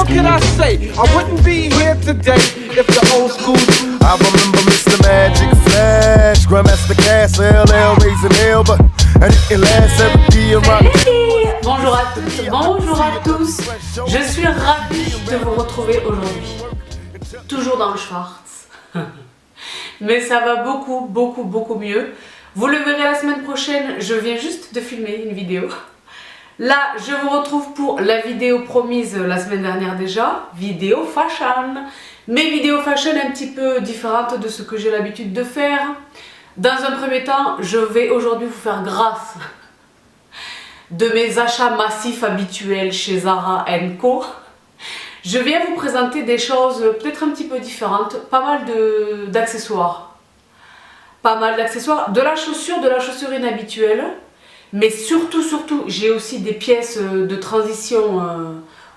more can I say? I wouldn't be here today if the old school. I remember Mr. Magic Flash, Grandmaster Cass, LL raising hell, but and it lasts every day around. Bonjour à toutes, bonjour à tous. Je suis ravie de vous retrouver aujourd'hui. Toujours dans le Schwartz. Mais ça va beaucoup mieux. Vous le verrez la semaine prochaine, je viens juste de filmer une vidéo. Là, je vous retrouve pour la vidéo promise la semaine dernière déjà, vidéo fashion. Mais vidéo fashion un petit peu différente de ce que j'ai l'habitude de faire. Dans un premier temps, je vais aujourd'hui vous faire grâce de mes achats massifs habituels chez Zara & Co. Je viens vous présenter des choses peut-être un petit peu différentes, pas mal d'accessoires. Pas mal d'accessoires, de la chaussure inhabituelle. Mais surtout, j'ai aussi des pièces de transition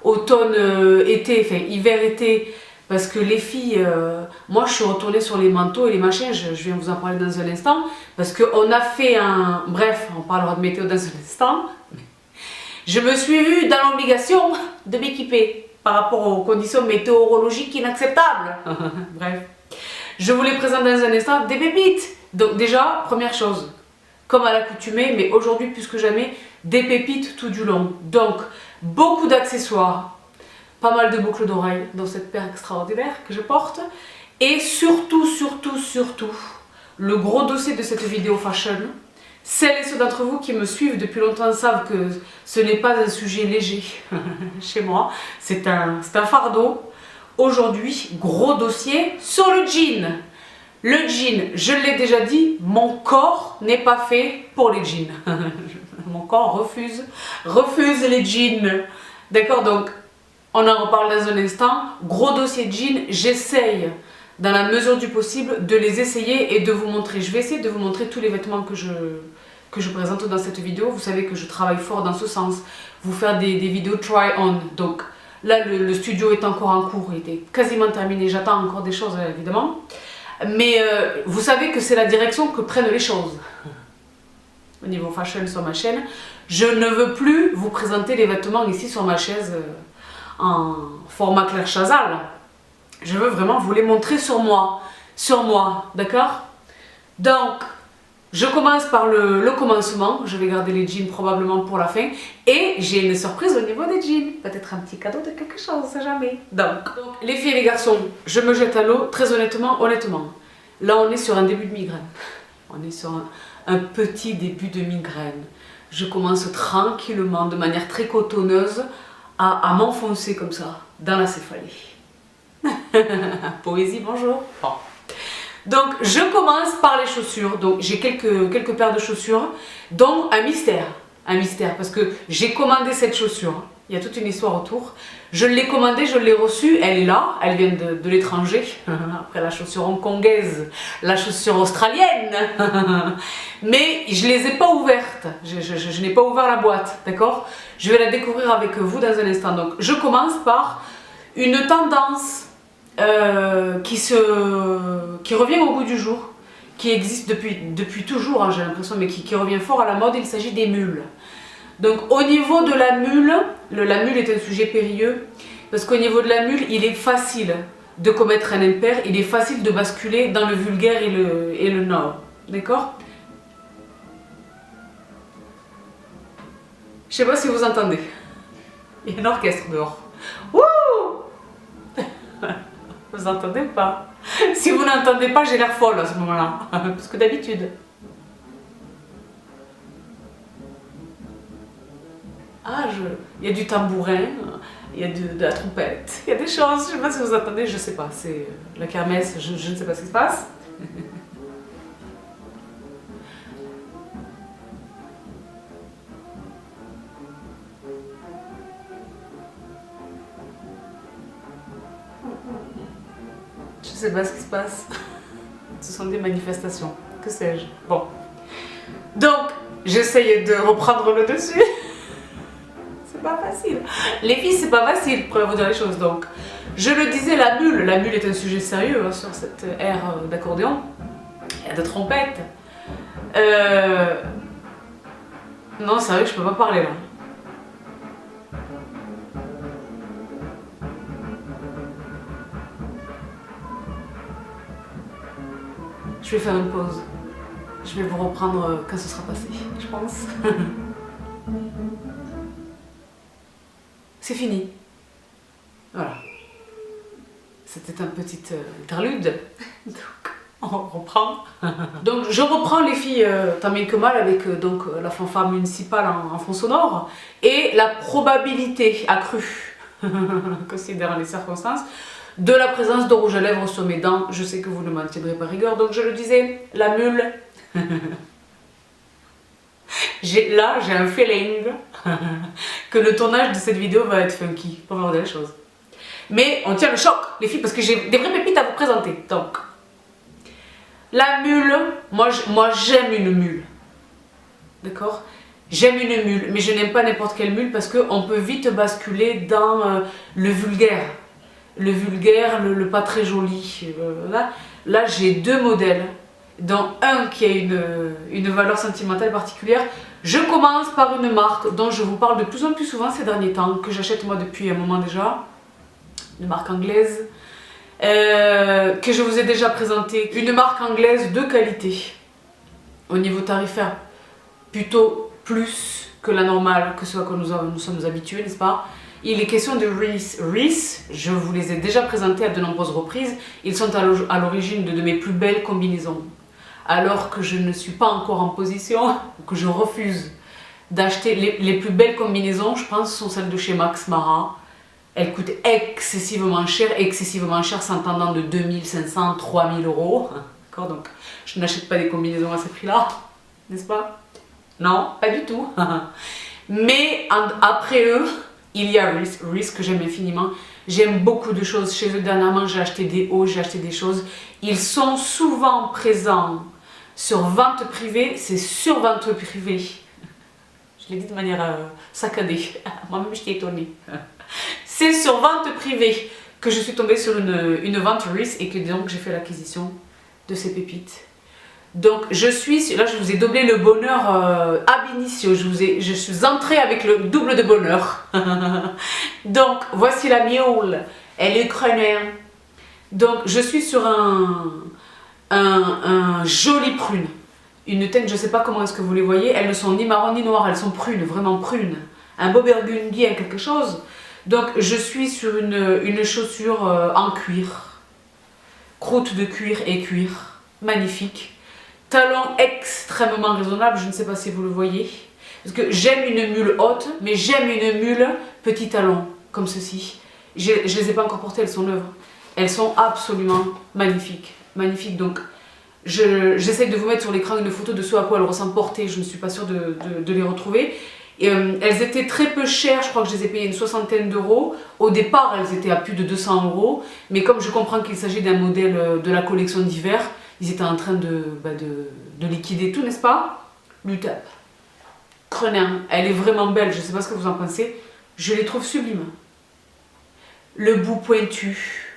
automne-été, enfin hiver-été, parce que les filles, moi je suis retournée sur les manteaux et les machins, je viens vous en parler dans un instant, parce qu'on a fait un... Bref, on parlera de météo dans un instant. Je me suis vue dans l'obligation de m'équiper par rapport aux conditions météorologiques inacceptables. Bref, je vous les présente dans un instant, des pépites. Donc déjà, première chose, comme à l'accoutumée, mais aujourd'hui plus que jamais, des pépites tout du long. Donc, beaucoup d'accessoires, pas mal de boucles d'oreilles dans cette paire extraordinaire que je porte. Et surtout, le gros dossier de cette vidéo fashion, celles et ceux d'entre vous qui me suivent depuis longtemps savent que ce n'est pas un sujet léger chez moi. C'est un fardeau. Aujourd'hui, gros dossier sur le jean. Le jean, je l'ai déjà dit, mon corps n'est pas fait pour les jeans. Mon corps refuse les jeans. D'accord, donc on en reparle dans un instant. Gros dossier jean, j'essaye dans la mesure du possible de les essayer et de vous montrer. Je vais essayer de vous montrer tous les vêtements que je présente dans cette vidéo. Vous savez que je travaille fort dans ce sens. Vous faire des vidéos try on. Donc là, le studio est encore en cours, il est quasiment terminé. J'attends encore des choses évidemment. Mais vous savez que c'est la direction que prennent les choses. Au niveau fashion sur ma chaîne, je ne veux plus vous présenter les vêtements ici sur ma chaise en format Claire Chazal. Je veux vraiment vous les montrer sur moi, d'accord? Donc, je commence par le commencement. Je vais garder les jeans probablement pour la fin. Et j'ai une surprise au niveau des jeans. Peut-être un petit cadeau de quelque chose, on ne sait jamais. Donc, les filles et les garçons, je me jette à l'eau. Très honnêtement. Là, on est sur un début de migraine. On est sur un petit début de migraine. Je commence tranquillement, de manière très cotonneuse, à m'enfoncer comme ça, dans la céphalée. Poésie, bonjour. Bon. Donc, je commence par les chaussures. Donc, j'ai quelques paires de chaussures, dont un mystère. Un mystère, parce que j'ai commandé cette chaussure. Il y a toute une histoire autour. Je l'ai commandée, je l'ai reçue, elle est là, elle vient de l'étranger. Après la chaussure hongkongaise, la chaussure australienne. Mais je ne les ai pas ouvertes. Je n'ai pas ouvert la boîte, d'accord? Je vais la découvrir avec vous dans un instant. Donc, je commence par une tendance qui revient au goût du jour, qui existe depuis toujours, hein, j'ai l'impression, mais qui revient fort à la mode. Il s'agit des mules. Donc au niveau de la mule, la mule est un sujet périlleux, parce qu'au niveau de la mule, il est facile de commettre un impair, il est facile de basculer dans le vulgaire et le nord, d'accord? Je sais pas si vous entendez, il y a un orchestre dehors. Wouh! Vous entendez ou pas? Si vous n'entendez pas, j'ai l'air folle à ce moment-là, parce que d'habitude. Ah, il y a du tambourin, il y a de la trompette, il y a des choses, je ne sais pas si vous entendez, je ne sais pas, c'est la kermesse, je ne sais pas ce qui se passe. Je ne sais pas ce qui se passe. Ce sont des manifestations. Que sais-je? Bon. Donc, j'essaye de reprendre le dessus. C'est pas facile. Les filles, c'est pas facile pour vous dire les choses. Donc, je le disais, la mule est un sujet sérieux hein, sur cette ère d'accordéon. Il y a de trompette. Non, c'est vrai que je peux pas parler là. Je vais faire une pause. Je vais vous reprendre quand ce sera passé, je pense. C'est fini. Voilà. C'était un petit interlude. Donc, on reprend. Donc, je reprends les filles tant bien que mal avec donc, la fanfare municipale en fond sonore et la probabilité accrue, considérant les circonstances, de la présence de rouge à lèvres sur mes dents. Je sais que vous ne m'en tiendrez pas rigueur, donc je le disais, la mule. Là, j'ai un feeling que le tournage de cette vidéo va être funky, pour voir des choses. Mais on tient le choc, les filles, parce que j'ai des vraies pépites à vous présenter. Donc, la mule, moi j'aime une mule. D'accord? J'aime une mule, mais je n'aime pas n'importe quelle mule parce qu'on peut vite basculer dans le vulgaire. Le vulgaire, le pas très joli. Là j'ai deux modèles, dont un qui a une valeur sentimentale particulière. Je commence par une marque dont je vous parle de plus en plus souvent ces derniers temps, que j'achète moi depuis un moment déjà. Une marque anglaise, que je vous ai déjà présentée. Une marque anglaise de qualité. Au niveau tarifaire, plutôt plus que la normale, que ce à quoi nous sommes habitués, n'est-ce pas? Il est question de Reiss. Reiss, je vous les ai déjà présentés à de nombreuses reprises. Ils sont à l'origine de mes plus belles combinaisons. Alors que je ne suis pas encore en position, que je refuse d'acheter les plus belles combinaisons, je pense, sont celles de chez Max Mara. Elles coûtent excessivement cher s'entendant de 2500, 3000 euros. D'accord, donc je n'achète pas des combinaisons à ce prix-là, n'est-ce pas? Non, pas du tout. Mais après eux, il y a Reiss que j'aime infiniment. J'aime beaucoup de choses chez eux. Dernièrement, j'ai acheté des hauts, j'ai acheté des choses. Ils sont souvent présents sur vente privée. C'est sur vente privée. Je l'ai dit de manière saccadée. Moi-même, je suis étonnée. C'est sur vente privée que je suis tombée sur une vente Reiss et que donc j'ai fait l'acquisition de ces pépites. Donc là je vous ai doublé le bonheur ab initio, je suis entrée avec le double de bonheur. Donc voici la mule, elle est ukrainienne. Donc je suis sur un joli prune, une teinte, je ne sais pas comment est-ce que vous les voyez, elles ne sont ni marron ni noires, elles sont prunes, vraiment prunes. Un beau burgundy, quelque chose. Donc je suis sur une chaussure en cuir, croûte de cuir et cuir, magnifique. Talon extrêmement raisonnable, je ne sais pas si vous le voyez. Parce que j'aime une mule haute, mais j'aime une mule petit talon, comme ceci. Je ne les ai pas encore portées, elles sont neuves. Elles sont absolument magnifiques. Magnifiques, donc j'essaie de vous mettre sur l'écran une photo de ce à quoi elles ressemblent portées. Je ne suis pas sûre de les retrouver. Et, elles étaient très peu chères, je crois que je les ai payées une soixantaine d'euros. Au départ, elles étaient à plus de 200 euros. Mais comme je comprends qu'il s'agit d'un modèle de la collection d'hiver, ils étaient en train de liquider tout, n'est-ce pas? L'UTAP. Crenin, elle est vraiment belle, je ne sais pas ce que vous en pensez. Je les trouve sublimes. Le bout pointu.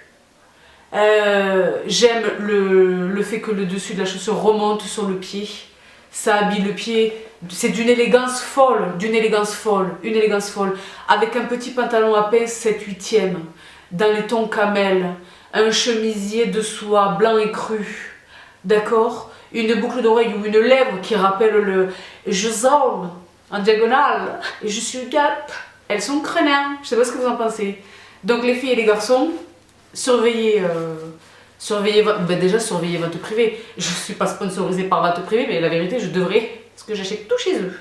J'aime le fait que le dessus de la chaussure remonte sur le pied. Ça habille le pied. C'est d'une élégance folle, une élégance folle. Avec un petit pantalon à pince 7/8e, dans les tons camel, un chemisier de soie blanc et cru. D'accord? Une boucle d'oreille ou une lèvre qui rappelle le je zone en diagonale et je suis gap. Elles sont crénins, je sais pas ce que vous en pensez. Donc les filles et les garçons, surveillez déjà surveillez vente privée. Je suis pas sponsorisée par vente privée, mais la vérité je devrais, parce que j'achète tout chez eux.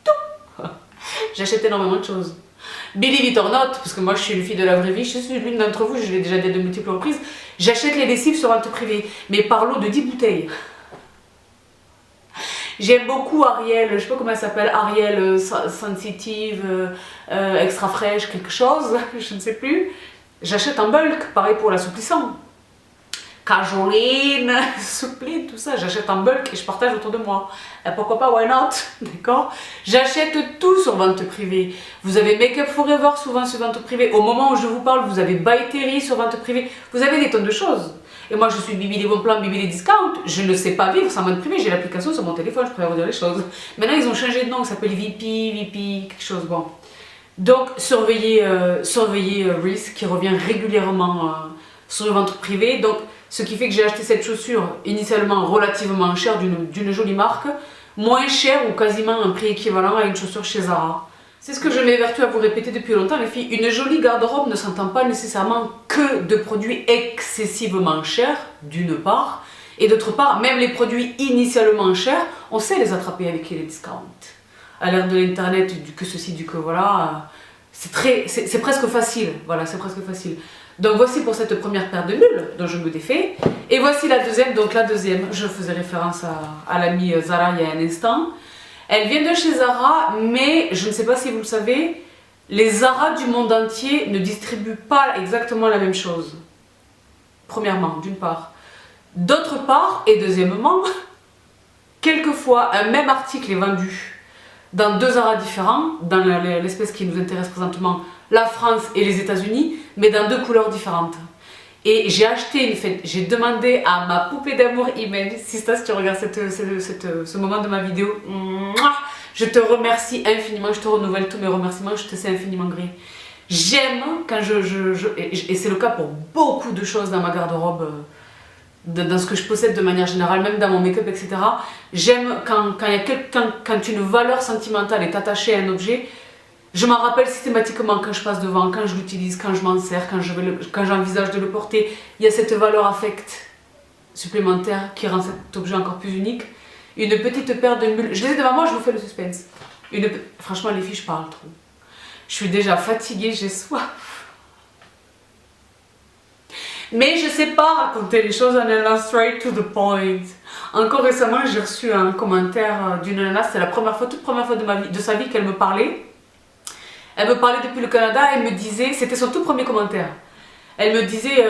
Tout. J'achète énormément de choses. Believe it or not, parce que moi je suis une fille de la vraie vie, je suis l'une d'entre vous, je l'ai déjà dit de multiples reprises, j'achète les lessives sur vente privée, mais par lot de 10 bouteilles. J'aime beaucoup Ariel, je sais pas comment elle s'appelle, Ariel Sensitive, extra fraîche, quelque chose, je ne sais plus. J'achète en bulk, pareil pour l'assouplissant. Cajoline, soupline, tout ça, j'achète en bulk et je partage autour de moi. Et pourquoi pas, why not? D'accord? J'achète tout sur vente privée. Vous avez Make Up Forever souvent sur vente privée. Au moment où je vous parle, vous avez By Terry sur vente privée. Vous avez des tonnes de choses. Et moi, je suis Bibi les bons plans, Bibi les discounts. Je ne sais pas vivre sans vente privée. J'ai l'application sur mon téléphone, je pourrais vous dire les choses. Maintenant, ils ont changé de nom, ça s'appelle VP, quelque chose. Bon. Donc, surveillez Reiss qui revient régulièrement sur le ventre privé. Donc, ce qui fait que j'ai acheté cette chaussure initialement relativement chère, d'une jolie marque, moins chère ou quasiment un prix équivalent à une chaussure chez Zara. C'est ce que je m'évertue à vous répéter depuis longtemps, les filles. Une jolie garde-robe ne s'entend pas nécessairement que de produits excessivement chers, d'une part, et d'autre part, même les produits initialement chers, on sait les attraper avec les discounts. À l'ère de l'internet, du que ceci, du que voilà, c'est presque facile. Voilà, c'est presque facile. Donc voici pour cette première paire de mules dont je me défais. Et voici la deuxième. Donc la deuxième, je faisais référence à l'amie Zara il y a un instant. Elle vient de chez Zara, mais je ne sais pas si vous le savez, les Zara du monde entier ne distribuent pas exactement la même chose. Premièrement, d'une part. D'autre part, et deuxièmement, quelquefois un même article est vendu dans deux Zara différents, dans l'espèce qui nous intéresse présentement, la France et les États-Unis, mais dans deux couleurs différentes. Et j'ai demandé à ma poupée d'amour Imen, Sista, si tu regardes ce moment de ma vidéo, je te remercie infiniment, je te renouvelle tous mes remerciements, je te sais infiniment gré. J'aime quand et c'est le cas pour beaucoup de choses dans ma garde-robe, dans ce que je possède de manière générale, même dans mon make-up, etc. J'aime quand une valeur sentimentale est attachée à un objet. Je m'en rappelle systématiquement quand je passe devant, quand je l'utilise, quand je m'en sers, quand j'envisage de le porter. Il y a cette valeur affect supplémentaire qui rend cet objet encore plus unique. Une petite paire de mules. Je les ai devant moi, je vous fais le suspense. Franchement, les filles, je parle trop. Je suis déjà fatiguée, j'ai soif. Mais je sais pas raconter les choses en allant straight to the point. Encore récemment, j'ai reçu un commentaire d'une nana, c'est la toute première fois de sa vie qu'elle me parlait. Elle me parlait depuis le Canada, elle me disait, c'était son tout premier commentaire. Elle me disait,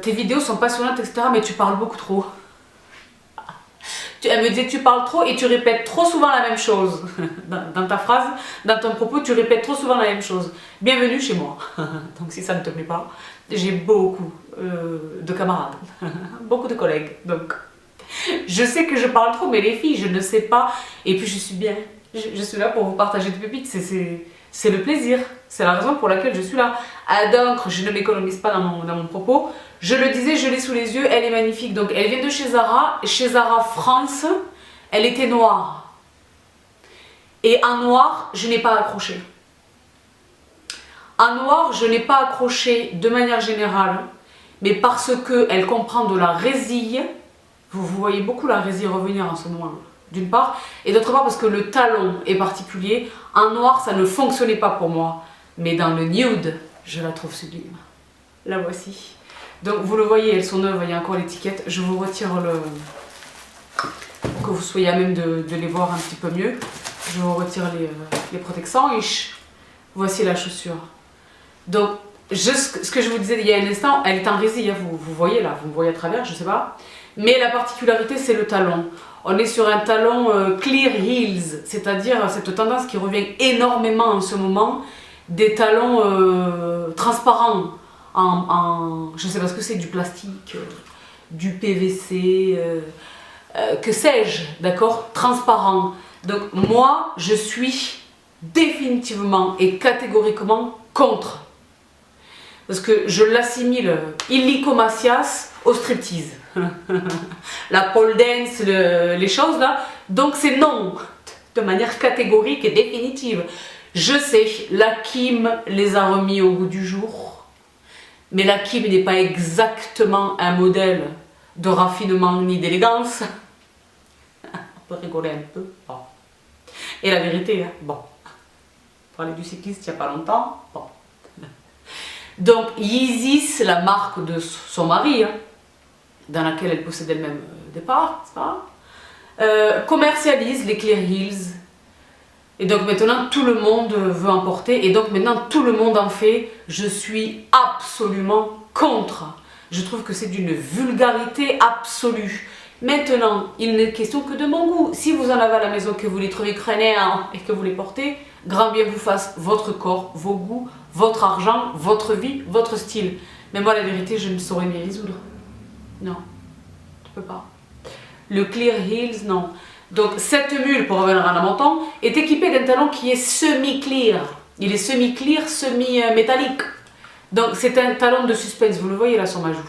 tes vidéos sont passionnantes, etc., mais tu parles beaucoup trop. Elle me disait, tu parles trop et tu répètes trop souvent la même chose. Dans ta phrase, dans ton propos, tu répètes trop souvent la même chose. Bienvenue chez moi. Donc si ça ne te plaît pas, j'ai beaucoup de camarades, beaucoup de collègues. Donc je sais que je parle trop, mais les filles, je ne sais pas. Et puis je suis bien. Je suis là pour vous partager des pépites. C'est le plaisir, c'est la raison pour laquelle je suis là. Donc, je ne m'économise pas dans mon propos. Je le disais, je l'ai sous les yeux, elle est magnifique. Donc, elle vient de chez Zara France, elle était noire. Et en noir, je n'ai pas accroché. En noir, je n'ai pas accroché de manière générale, mais parce qu'elle comprend de la résille. Vous voyez beaucoup la résille revenir en ce moment, d'une part, et d'autre part parce que le talon est particulier. En noir, ça ne fonctionnait pas pour moi, mais dans le nude, je la trouve sublime. La voici. Donc vous le voyez, elles sont neuves, il y a encore l'étiquette. Je vous retire pour que vous soyez à même de les voir un petit peu mieux. Je vous retire les protectants et voici la chaussure. Donc, ce que je vous disais il y a un instant, elle est en résille, vous voyez là, vous me voyez à travers, je sais pas. Mais la particularité, c'est le talon. On est sur un talon clear heels, c'est-à-dire cette tendance qui revient énormément en ce moment, des talons transparents, je ne sais pas ce que c'est, du plastique, du PVC, que sais-je, d'accord, transparent. Donc moi, je suis définitivement et catégoriquement contre. Parce que je l'assimile illico macias au striptease. La pole dance, les choses là. Donc c'est non, de manière catégorique et définitive. Je sais, la Kim les a remis au goût du jour. Mais la Kim n'est pas exactement un modèle de raffinement ni d'élégance. On peut rigoler un peu. Bon. Et la vérité, hein, bon. Parler du cycliste il n'y a pas longtemps. Bon. Donc Yeezys, la marque de son mari, hein, dans laquelle elle possède elle-même des parts, commercialise les clear heels. Et donc maintenant tout le monde veut en porter et donc maintenant tout le monde en fait. Je suis absolument contre. Je trouve que c'est d'une vulgarité absolue. Maintenant, il n'est question que de mon goût. Si vous en avez à la maison, que vous les trouvez crâniens et que vous les portez, grand bien vous fasse, votre corps, vos goûts, votre argent, votre vie, votre style. Mais moi la vérité, je ne saurais m'y résoudre. Non, je peux pas. Le clear heels, non. Donc cette mule, pour revenir à la montant, est équipée d'un talon qui est semi-clear. Il est semi-clear, semi-métallique. Donc c'est un talon de suspense, vous le voyez là sur ma joue,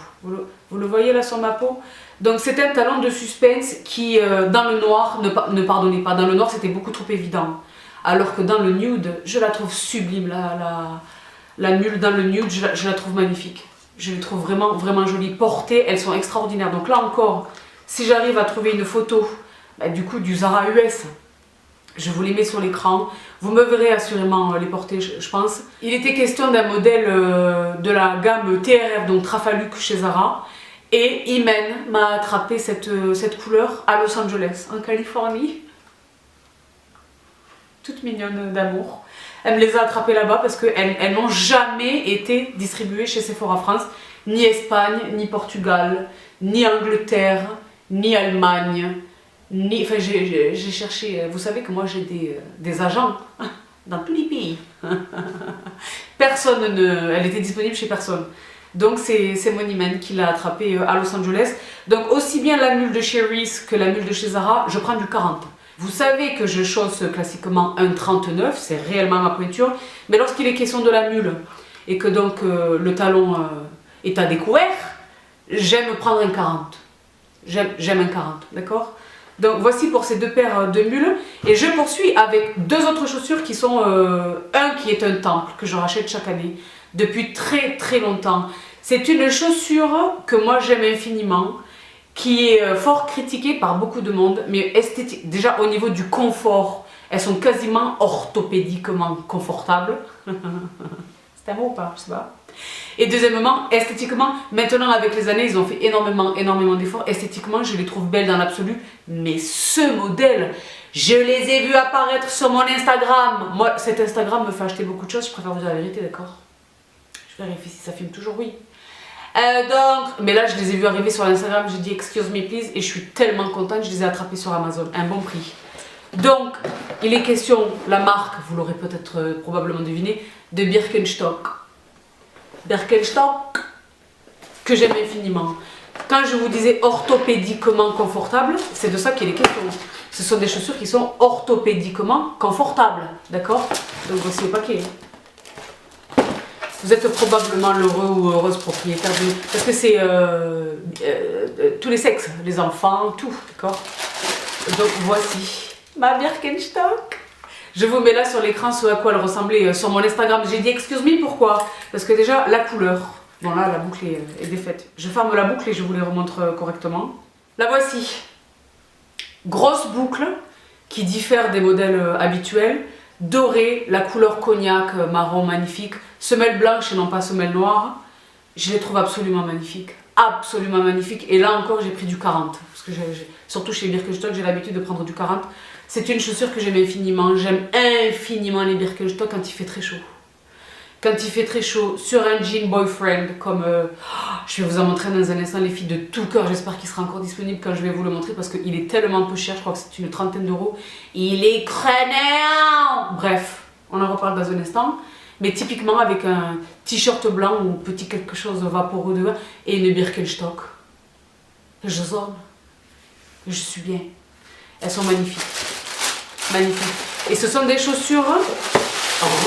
vous le voyez là sur ma peau. Donc c'est un talon de suspense qui dans le noir ne pardonnait pas, dans le noir c'était beaucoup trop évident. Alors que dans le nude, je la trouve sublime, la mule dans le nude, je la trouve magnifique. Je les trouve vraiment, vraiment jolies. Portées, elles sont extraordinaires. Donc là encore, si j'arrive à trouver une photo du coup du Zara US, je vous les mets sur l'écran. Vous me verrez assurément les porter, je pense. Il était question d'un modèle de la gamme TRF, donc Trafaluk chez Zara. Et Imen m'a attrapé cette couleur à Los Angeles, en Californie. Toute mignonne d'amour. Elle me les a attrapées là-bas parce qu'elles n'ont jamais été distribuées chez Sephora France. Ni Espagne, ni Portugal, ni Angleterre, ni Allemagne. Enfin, j'ai cherché, vous savez que moi j'ai des agents dans tous les pays. Elle était disponible chez personne. Donc c'est mon Imen qui l'a attrapée à Los Angeles. Donc aussi bien la mule de chez Reiss que la mule de chez Zara, je prends du 40. Vous savez que je chausse classiquement un 39, c'est réellement ma pointure. Mais lorsqu'il est question de la mule et que donc le talon est à découvert, j'aime prendre un 40. J'aime un 40, d'accord? Donc voici pour ces deux paires de mules. Et je poursuis avec deux autres chaussures qui sont... un qui est un temple que je rachète chaque année depuis très très longtemps. C'est une chaussure que moi j'aime infiniment, qui est fort critiquée par beaucoup de monde, mais esthétique. Déjà au niveau du confort, elles sont quasiment orthopédiquement confortables. C'est un mot ou pas? Je sais pas. Et deuxièmement, esthétiquement, maintenant avec les années, ils ont fait énormément d'efforts. Esthétiquement, je les trouve belles dans l'absolu. Mais ce modèle, je les ai vus apparaître sur mon Instagram. Moi, cet Instagram me fait acheter beaucoup de choses. Je préfère vous dire la vérité, d'accord? Je vérifie si ça filme toujours, oui. Mais là, je les ai vus arriver sur l'Instagram. J'ai dit excuse me please et je suis tellement contente. Je les ai attrapés sur Amazon, un bon prix. Donc, il est question, la marque, vous l'aurez peut-être probablement deviné, de Birkenstock. Birkenstock, que j'aime infiniment. Quand je vous disais orthopédiquement confortable, c'est de ça qu'il est question. Ce sont des chaussures qui sont orthopédiquement confortables, d'accord? Donc voici le paquet. Vous êtes probablement l'heureux ou heureuse propriétaire de... Parce que c'est tous les sexes, les enfants, tout, d'accord? Donc voici ma Birkenstock. Je vous mets là sur l'écran ce à quoi elle ressemblait sur mon Instagram. J'ai dit excuse me, pourquoi? Parce que déjà la couleur, bon là la boucle est défaite. Je ferme la boucle et je vous les remontre correctement. La voici. Grosse boucle qui diffère des modèles habituels. Dorée, la couleur cognac, marron magnifique. Semelle blanche et non pas semelle noire. Je les trouve absolument magnifiques. Absolument magnifiques. Et là encore j'ai pris du 40. Parce que surtout chez Birkenstock, j'ai l'habitude de prendre du 40. C'est une chaussure que j'aime infiniment. J'aime infiniment les Birkenstock quand il fait très chaud. Quand il fait très chaud, sur un jean boyfriend, comme... je vais vous en montrer dans un instant, les filles, de tout cœur. J'espère qu'il sera encore disponible quand je vais vous le montrer parce qu'il est tellement peu cher. Je crois que c'est une trentaine d'euros. Il est crénéant. Bref, on en reparle dans un instant. Mais typiquement avec un t-shirt blanc ou petit quelque chose vaporeux devant et une Birkenstock. Je zone. Je suis bien. Elles sont magnifiques. Magnifiques. Et ce sont des chaussures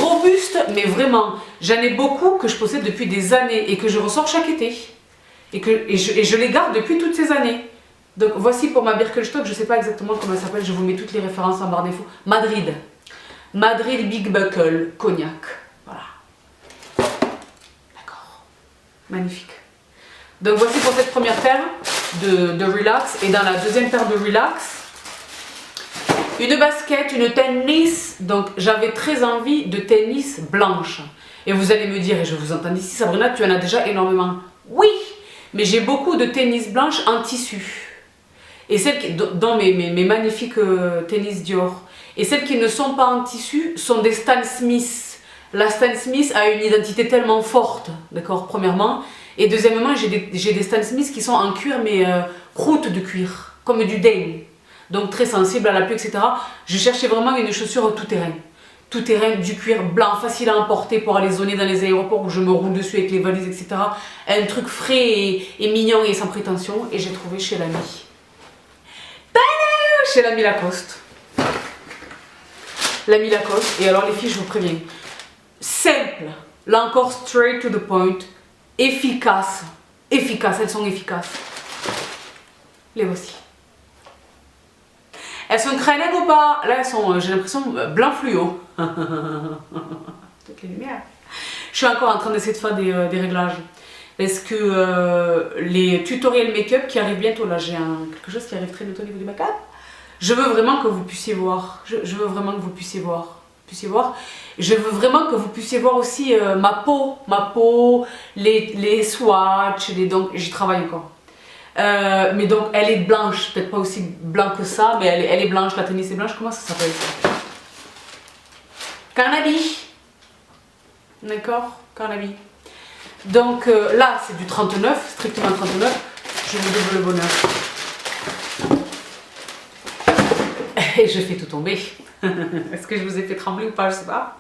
robustes, mais vraiment, j'en ai beaucoup que je possède depuis des années et que je ressors chaque été. Et je les garde depuis toutes ces années. Donc voici pour ma Birkenstock, je ne sais pas exactement comment elle s'appelle, je vous mets toutes les références en barre d'infos. Madrid. Madrid Big Buckle, cognac. Voilà. D'accord. Magnifique. Donc voici pour cette première paire de Relax. Et dans la deuxième paire de Relax, une basket, une tennis. Donc j'avais très envie de tennis blanche. Et vous allez me dire, et je vous entends ici, Sabrina, tu en as déjà énormément. Oui, mais j'ai beaucoup de tennis blanches en tissu. Et celles qui, dans mes magnifiques tennis Dior. Et celles qui ne sont pas en tissu sont des Stan Smith. La Stan Smith a une identité tellement forte, d'accord, premièrement. Et deuxièmement, j'ai des Stan Smith qui sont en cuir, mais croûte de cuir, comme du daim. Donc très sensible à la pluie, etc. Je cherchais vraiment une chaussure tout terrain. Tout terrain, du cuir blanc, facile à emporter pour aller zoner dans les aéroports où je me roule dessus avec les valises, etc. Un truc frais et mignon et sans prétention. Et j'ai trouvé chez l'ami. Chez l'ami Lacoste. L'ami Lacoste. Et alors les filles, je vous préviens. Simple, Là encore, straight to the point. Efficaces. Efficaces, elles sont efficaces. Les voici. Elles sont crénelles ou pas? Là, elles sont, j'ai l'impression, blanc fluo. Toutes les lumières. Je suis encore en train d'essayer de faire des réglages. Parce que les tutoriels make-up qui arrivent bientôt, là, j'ai quelque chose qui arrive très bientôt au niveau du make-up. Je veux vraiment que vous puissiez voir. Je veux vraiment que vous puissiez voir. Je veux vraiment que vous puissiez voir aussi ma peau, les swatchs, donc j'y travaille encore. Mais donc elle est blanche, peut-être pas aussi blanc que ça, mais elle est blanche, la tennis est blanche. Comment ça s'appelle ça? Carnaby. D'accord, Carnaby. Donc là c'est du 39, strictement 39. Je vous double le bonheur. Et je fais tout tomber. Est-ce que je vous ai fait trembler ou pas? Je sais pas.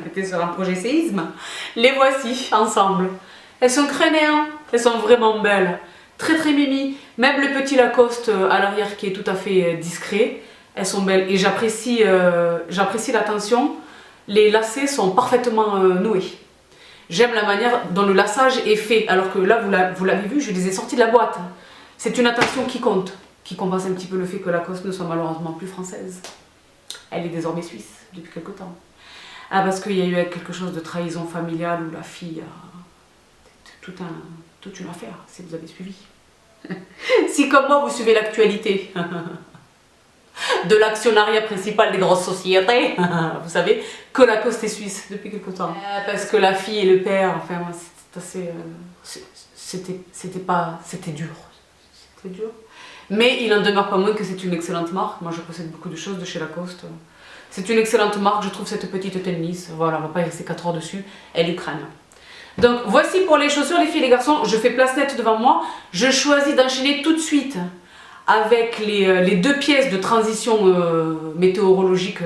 C'était sur un projet séisme. Les voici ensemble. Elles sont crénéennes, elles sont vraiment belles. Très très mimi. Même le petit Lacoste à l'arrière qui est tout à fait discret. Elles sont belles et j'apprécie l'attention. Les lacets sont parfaitement noués. J'aime la manière dont le laçage est fait. Alors que là, vous l'avez vu, je les ai sortis de la boîte. C'est une attention qui compte. Qui compense un petit peu le fait que Lacoste ne soit malheureusement plus française. Elle est désormais suisse depuis quelque temps. Ah, parce qu'il y a eu quelque chose de trahison familiale où la fille a toute une affaire, si vous avez suivi. Si comme moi vous suivez l'actualité de l'actionnariat principal des grosses sociétés, vous savez que Lacoste est suisse depuis quelque temps. Parce que la fille et le père, enfin c'était dur. C'était dur. Mais il en demeure pas moins que c'est une excellente marque. Moi je possède beaucoup de choses de chez Lacoste. C'est une excellente marque, je trouve cette petite tennis. Voilà, on va pas y rester 4 heures dessus. Elle est crâne. Donc voici pour les chaussures, les filles et les garçons. Je fais place nette devant moi. Je choisis d'enchaîner tout de suite avec les 2 pièces de transition météorologique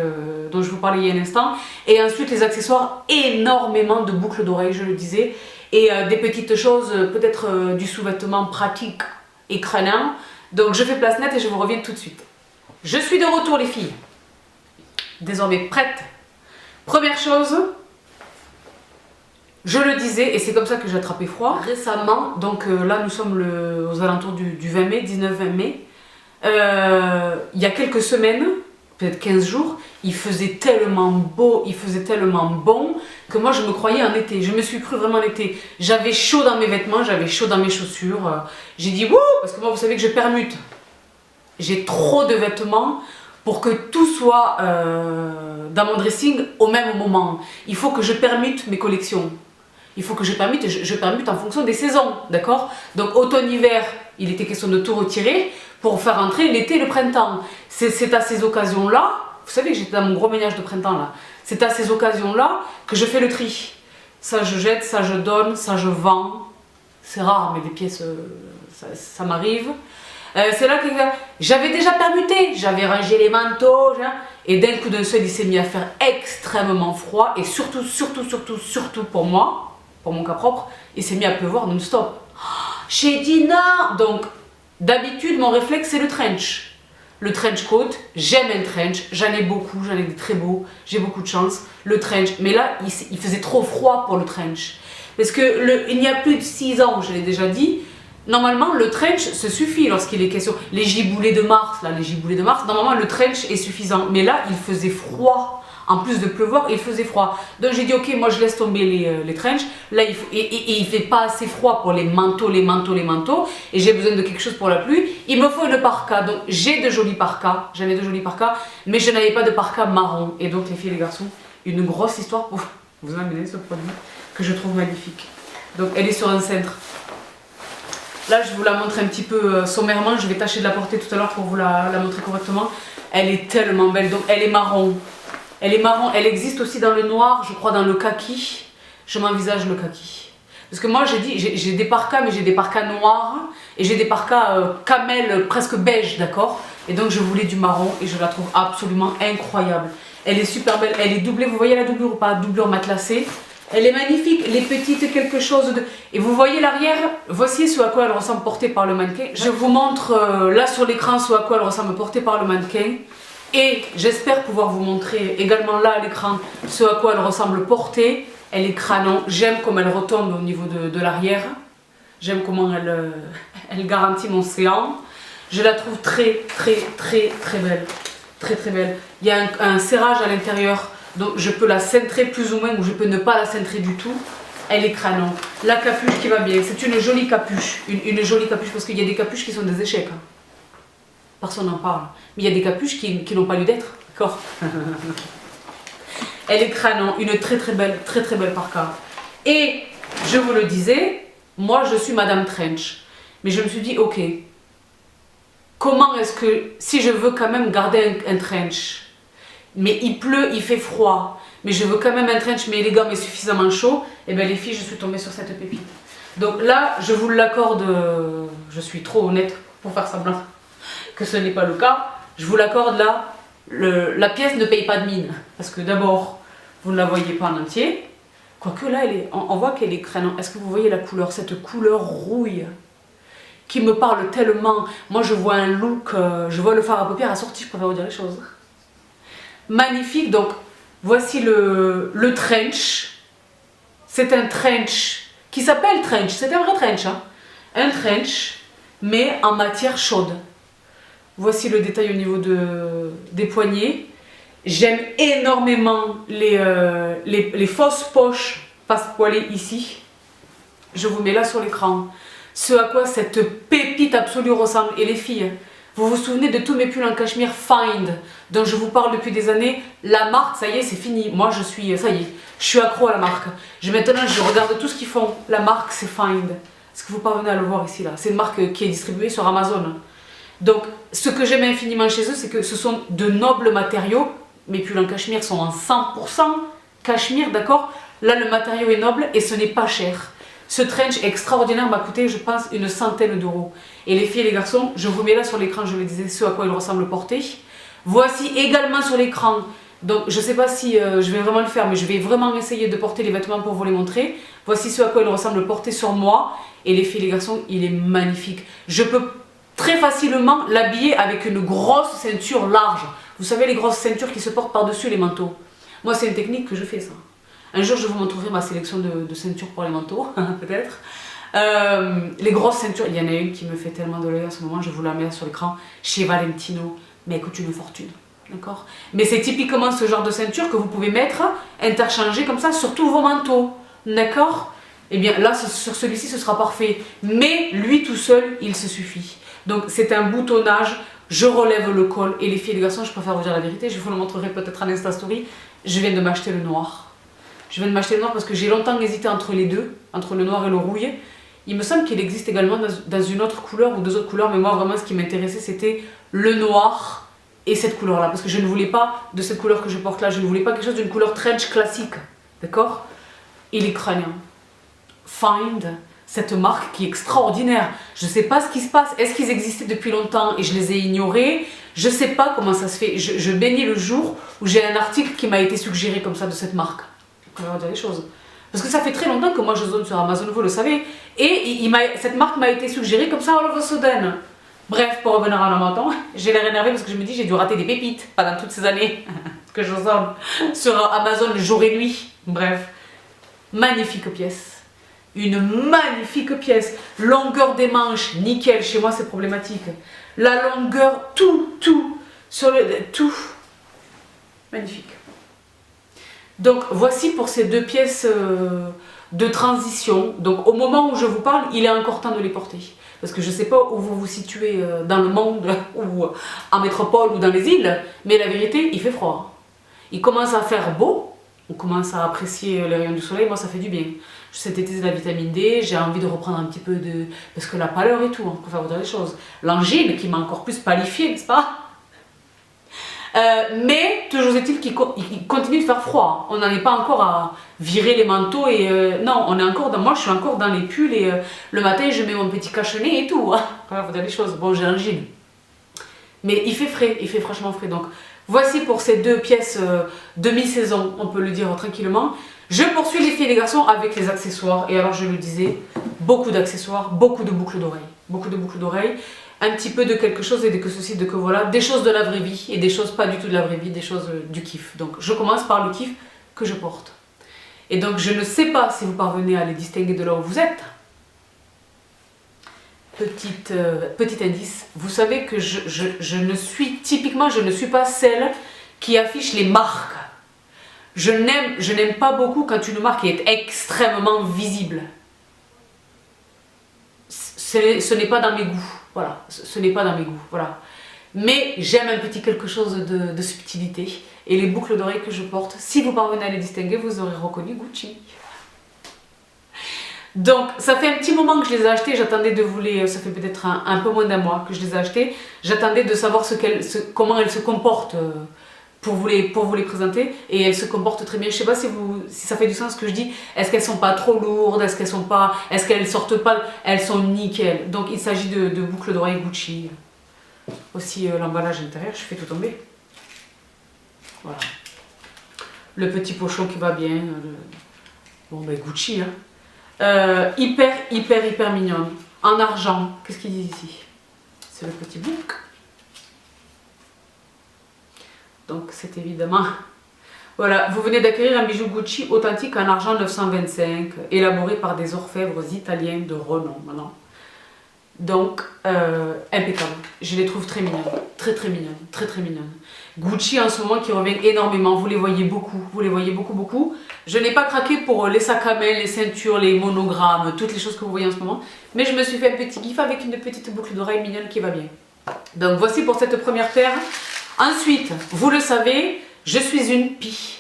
dont je vous parlais il y a un instant. Et ensuite les accessoires, énormément de boucles d'oreilles, je le disais. Et des petites choses, peut-être du sous-vêtement pratique et crânien. Donc je fais place nette et je vous reviens tout de suite. Je suis de retour les filles. Désormais prête. Première chose, je le disais, et c'est comme ça que j'ai attrapé froid récemment, donc là nous sommes aux alentours du 20 mai, 19-20 mai. Il y a quelques semaines, peut-être 15 jours, il faisait tellement beau, il faisait tellement bon, que moi je me croyais en été, je me suis cru vraiment en été. J'avais chaud dans mes vêtements, j'avais chaud dans mes chaussures, j'ai dit wouh, parce que moi vous savez que je permute. J'ai trop de vêtements pour que tout soit dans mon dressing au même moment. Il faut que je permute mes collections. Il faut que je permute en fonction des saisons, d'accord? Donc automne-hiver, il était question de tout retirer pour faire entrer l'été et le printemps. C'est à ces occasions-là, vous savez que j'étais dans mon gros ménage de printemps là, c'est à ces occasions-là que je fais le tri. Ça je jette, ça je donne, ça je vends. C'est rare, mais des pièces, ça m'arrive. C'est là que j'avais déjà permuté, j'avais rangé les manteaux, et d'un coup d'un seul, il s'est mis à faire extrêmement froid, et surtout pour moi, pour mon cas propre, il s'est mis à pleuvoir non-stop. J'ai dit non. Donc, d'habitude, mon réflexe, c'est le trench. Le trench coat, j'aime un trench, j'en ai beaucoup, j'en ai des très beaux, j'ai beaucoup de chance. Le trench, mais là, il faisait trop froid pour le trench. Parce que il y a plus de 6 ans, je l'ai déjà dit, normalement, le trench se suffit lorsqu'il est question. Les giboulées de mars, normalement, le trench est suffisant. Mais là, il faisait froid. En plus de pleuvoir, il faisait froid. Donc j'ai dit, ok, moi je laisse tomber les trenchs. Là, il fait pas assez froid pour les manteaux. Et j'ai besoin de quelque chose pour la pluie. Il me faut une parka. Donc j'ai de jolis parkas. J'avais de jolis parkas. Mais je n'avais pas de parka marron. Et donc, les filles et les garçons, une grosse histoire pour vous amener ce produit que je trouve magnifique. Donc elle est sur un cintre. Là, je vous la montre un petit peu sommairement. Je vais tâcher de la porter tout à l'heure pour vous la montrer correctement. Elle est tellement belle. Donc, elle est marron. Elle est marron. Elle existe aussi dans le noir, je crois dans le kaki. Je m'envisage le kaki. Parce que moi, j'ai des parkas, mais j'ai des parkas noirs. Et j'ai des parkas camel, presque beige, d'accord? Et donc, je voulais du marron et je la trouve absolument incroyable. Elle est super belle. Elle est doublée. Vous voyez la doublure ou pas? Doublure matelassée. Elle est magnifique, les petites quelque chose de... Et vous voyez l'arrière, voici ce à quoi elle ressemble portée par le mannequin. Je vous montre là sur l'écran ce à quoi elle ressemble portée par le mannequin. Et j'espère pouvoir vous montrer également là à l'écran ce à quoi elle ressemble portée Elle est crânon. J'aime comme elle retombe au niveau de l'arrière. J'aime comment elle garantit mon séant. Je la trouve très belle. Très belle. Il y a un serrage à l'intérieur. Donc je peux la cintrer plus ou moins ou je peux ne pas la cintrer du tout. Elle est crânon. La capuche qui va bien. C'est une jolie capuche. Une jolie capuche parce qu'il y a des capuches qui sont des échecs. Hein. Personne n'en parle. Mais il y a des capuches qui n'ont pas lieu d'être. D'accord. Elle est crânon. Une très belle parka. Et je vous le disais, moi je suis Madame Trench. Mais je me suis dit, ok, comment est-ce que, si je veux quand même garder un trench, mais il pleut, il fait froid, mais je veux quand même un trench mais élégant mais suffisamment chaud, et bien les filles, je suis tombée sur cette pépite. Donc là, je vous l'accorde, je suis trop honnête pour faire semblant que ce n'est pas le cas, je vous l'accorde là, la pièce ne paye pas de mine, parce que d'abord, vous ne la voyez pas en entier, quoique là, on voit qu'elle est crânon. Est-ce que vous voyez la couleur, cette couleur rouille qui me parle tellement. Moi je vois un look, je vois le fard à paupières assorti, je préfère vous dire les choses. Magnifique, donc voici le trench. C'est un trench qui s'appelle trench, c'est un vrai trench. Hein. Un trench, mais en matière chaude. Voici le détail au niveau des poignets. J'aime énormément les fausses poches passe-poilées ici. Je vous mets là sur l'écran. Ce à quoi cette pépite absolue ressemble. Et les filles, vous vous souvenez de tous mes pulls en cachemire Find, dont je vous parle depuis des années. La marque, ça y est, c'est fini. Moi, ça y est, je suis accro à la marque. Maintenant, je regarde tout ce qu'ils font. La marque, c'est Find. Est-ce que vous parvenez à le voir ici, là? C'est une marque qui est distribuée sur Amazon. Donc, ce que j'aime infiniment chez eux, c'est que ce sont de nobles matériaux. Mes pulls en cachemire sont en 100% cachemire, d'accord? Là, le matériau est noble et ce n'est pas cher. Ce trench extraordinaire m'a coûté, je pense, une centaine d'euros. Et les filles et les garçons, je vous mets là sur l'écran, je vous disais ce à quoi il ressemble porté. Voici également sur l'écran, donc je ne sais pas si je vais vraiment le faire, mais je vais vraiment essayer de porter les vêtements pour vous les montrer. Voici ce à quoi il ressemble porté sur moi. Et les filles et les garçons, il est magnifique. Je peux très facilement l'habiller avec une grosse ceinture large. Vous savez, les grosses ceintures qui se portent par-dessus les manteaux. Moi, c'est une technique que je fais, ça. Un jour, je vous montrerai ma sélection de ceintures pour les manteaux, peut-être. Les grosses ceintures, il y en a une qui me fait tellement de l'œil en ce moment, je vous la mets sur l'écran, chez Valentino, mais elle coûte une fortune, d'accord? Mais c'est typiquement ce genre de ceinture que vous pouvez mettre, interchanger comme ça sur tous vos manteaux, d'accord? Eh bien là, sur celui-ci, ce sera parfait, mais lui tout seul, il se suffit. Donc c'est un boutonnage, je relève le col, et les filles et les garçons, je préfère vous dire la vérité, je vous le montrerai peut-être en Insta Story, je viens de m'acheter le noir. Je viens de m'acheter le noir parce que j'ai longtemps hésité entre les deux, entre le noir et le rouille. Il me semble qu'il existe également dans une autre couleur ou deux autres couleurs, mais moi vraiment ce qui m'intéressait c'était le noir et cette couleur-là. Parce que je ne voulais pas de cette couleur que je porte là, je ne voulais pas quelque chose d'une couleur trench classique. D'accord? Il est crânien. Find, cette marque qui est extraordinaire. Je ne sais pas ce qui se passe. Est-ce qu'ils existaient depuis longtemps et je les ai ignorés? Je ne sais pas comment ça se fait. Je baignais le jour où j'ai un article qui m'a été suggéré comme ça de cette marque. On va dire les choses. Parce que ça fait très longtemps que moi je zone sur Amazon, vous le savez. Et cette marque m'a été suggérée comme ça all of a sudden. Bref, pour revenir à la matin, j'ai l'air énervée parce que je me dis j'ai dû rater des pépites pendant toutes ces années que je zone sur Amazon jour et nuit. Bref, magnifique pièce. Une magnifique pièce. Longueur des manches, nickel. Chez moi c'est problématique. La longueur, tout. Magnifique. Donc voici pour ces deux pièces de transition. Donc au moment où je vous parle, il est encore temps de les porter. Parce que je ne sais pas où vous vous situez dans le monde, ou en métropole ou dans les îles, mais la vérité, il fait froid. Il commence à faire beau, on commence à apprécier les rayons du soleil, moi ça fait du bien. Je synthétise la vitamine D, j'ai envie de reprendre un petit peu de... Parce que la pâleur et tout, on peut faire vous dire les choses. L'angine qui m'a encore plus palifié, n'est-ce pas? Mais toujours est-il qu'il continue de faire froid. On n'en est pas encore à virer les manteaux et non, on est encore dans, moi je suis encore dans les pulls et le matin je mets mon petit cache-nez et tout. Voilà, vous dire les choses. Bon, j'ai un jean. Mais il fait frais, il fait franchement frais. Donc voici pour ces deux pièces demi-saison, on peut le dire tranquillement. Je poursuis les filles et les garçons avec les accessoires. Et alors je le disais, beaucoup d'accessoires, beaucoup de boucles d'oreilles. Beaucoup de boucles d'oreilles. Un petit peu de quelque chose et de que ceci, de que voilà, des choses de la vraie vie et des choses pas du tout de la vraie vie, des choses du kiff. Donc je commence par le kiff que je porte. Et donc je ne sais pas si vous parvenez à les distinguer de là où vous êtes. Petit indice, vous savez que je ne suis pas celle qui affiche les marques. Je n'aime pas beaucoup quand une marque est extrêmement visible. Ce n'est pas dans mes goûts, voilà, ce n'est pas dans mes goûts, voilà. Mais j'aime un petit quelque chose de subtilité. Et les boucles d'oreilles que je porte, si vous parvenez à les distinguer, vous aurez reconnu Gucci. Donc, ça fait un petit moment que je les ai achetés, j'attendais de vous les... Ça fait peut-être un peu moins d'un mois que je les ai achetés. J'attendais de savoir comment elles se comportent pour vous les présenter. Et elles se comportent très bien. Je ne sais pas si ça fait du sens ce que je dis. Est-ce qu'elles ne sont pas trop lourdes? Est-ce qu'elles sortent pas? Elles sont nickel. Donc, il s'agit de boucles d'oreilles Gucci. Aussi, l'emballage intérieur, je fais tout tomber. Voilà. Le petit pochon qui va bien. Bon, ben Gucci, hein. Hyper mignonne. En argent. Qu'est-ce qu'ils disent ici? C'est le petit bouc. Donc c'est évidemment... Voilà, vous venez d'acquérir un bijou Gucci authentique en argent 925, élaboré par des orfèvres italiens de renom. Maintenant. Donc, impeccable. Je les trouve très mignonnes. Très mignonnes. Gucci en ce moment qui revient énormément. Vous les voyez beaucoup. Je n'ai pas craqué pour les sacs à main, les ceintures, les monogrammes, toutes les choses que vous voyez en ce moment. Mais je me suis fait un petit gif avec une petite boucle d'oreille mignonne qui va bien. Donc voici pour cette première paire. Ensuite, vous le savez, je suis une pie.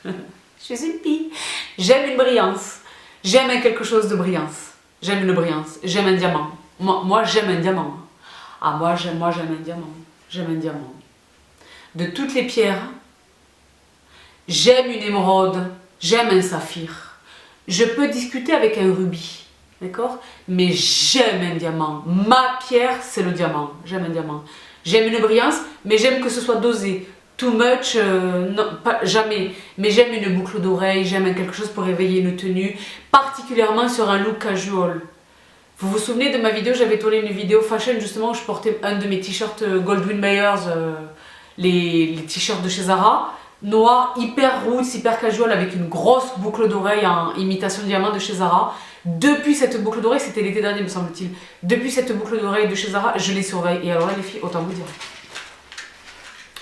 Je suis une pie. J'aime une brillance. J'aime quelque chose de brillance. J'aime une brillance. J'aime un diamant. Moi j'aime un diamant. Ah, moi j'aime un diamant. J'aime un diamant. De toutes les pierres, j'aime une émeraude, j'aime un saphir. Je peux discuter avec un rubis, d'accord? Mais j'aime un diamant. Ma pierre, c'est le diamant. J'aime un diamant. J'aime une brillance, mais j'aime que ce soit dosé. Too much, non, pas, jamais. Mais j'aime une boucle d'oreille, j'aime quelque chose pour réveiller une tenue, particulièrement sur un look casual. Vous vous souvenez de ma vidéo, j'avais tourné une vidéo fashion justement où je portais un de mes t-shirts Goldwyn Mayers, les t-shirts de chez Zara, noir, hyper roots, hyper casual, avec une grosse boucle d'oreille en imitation diamant de chez Zara. Depuis cette boucle d'oreille, c'était l'été dernier me semble-t-il, depuis cette boucle d'oreille de chez Zara, je les surveille. Et alors là les filles, autant vous dire,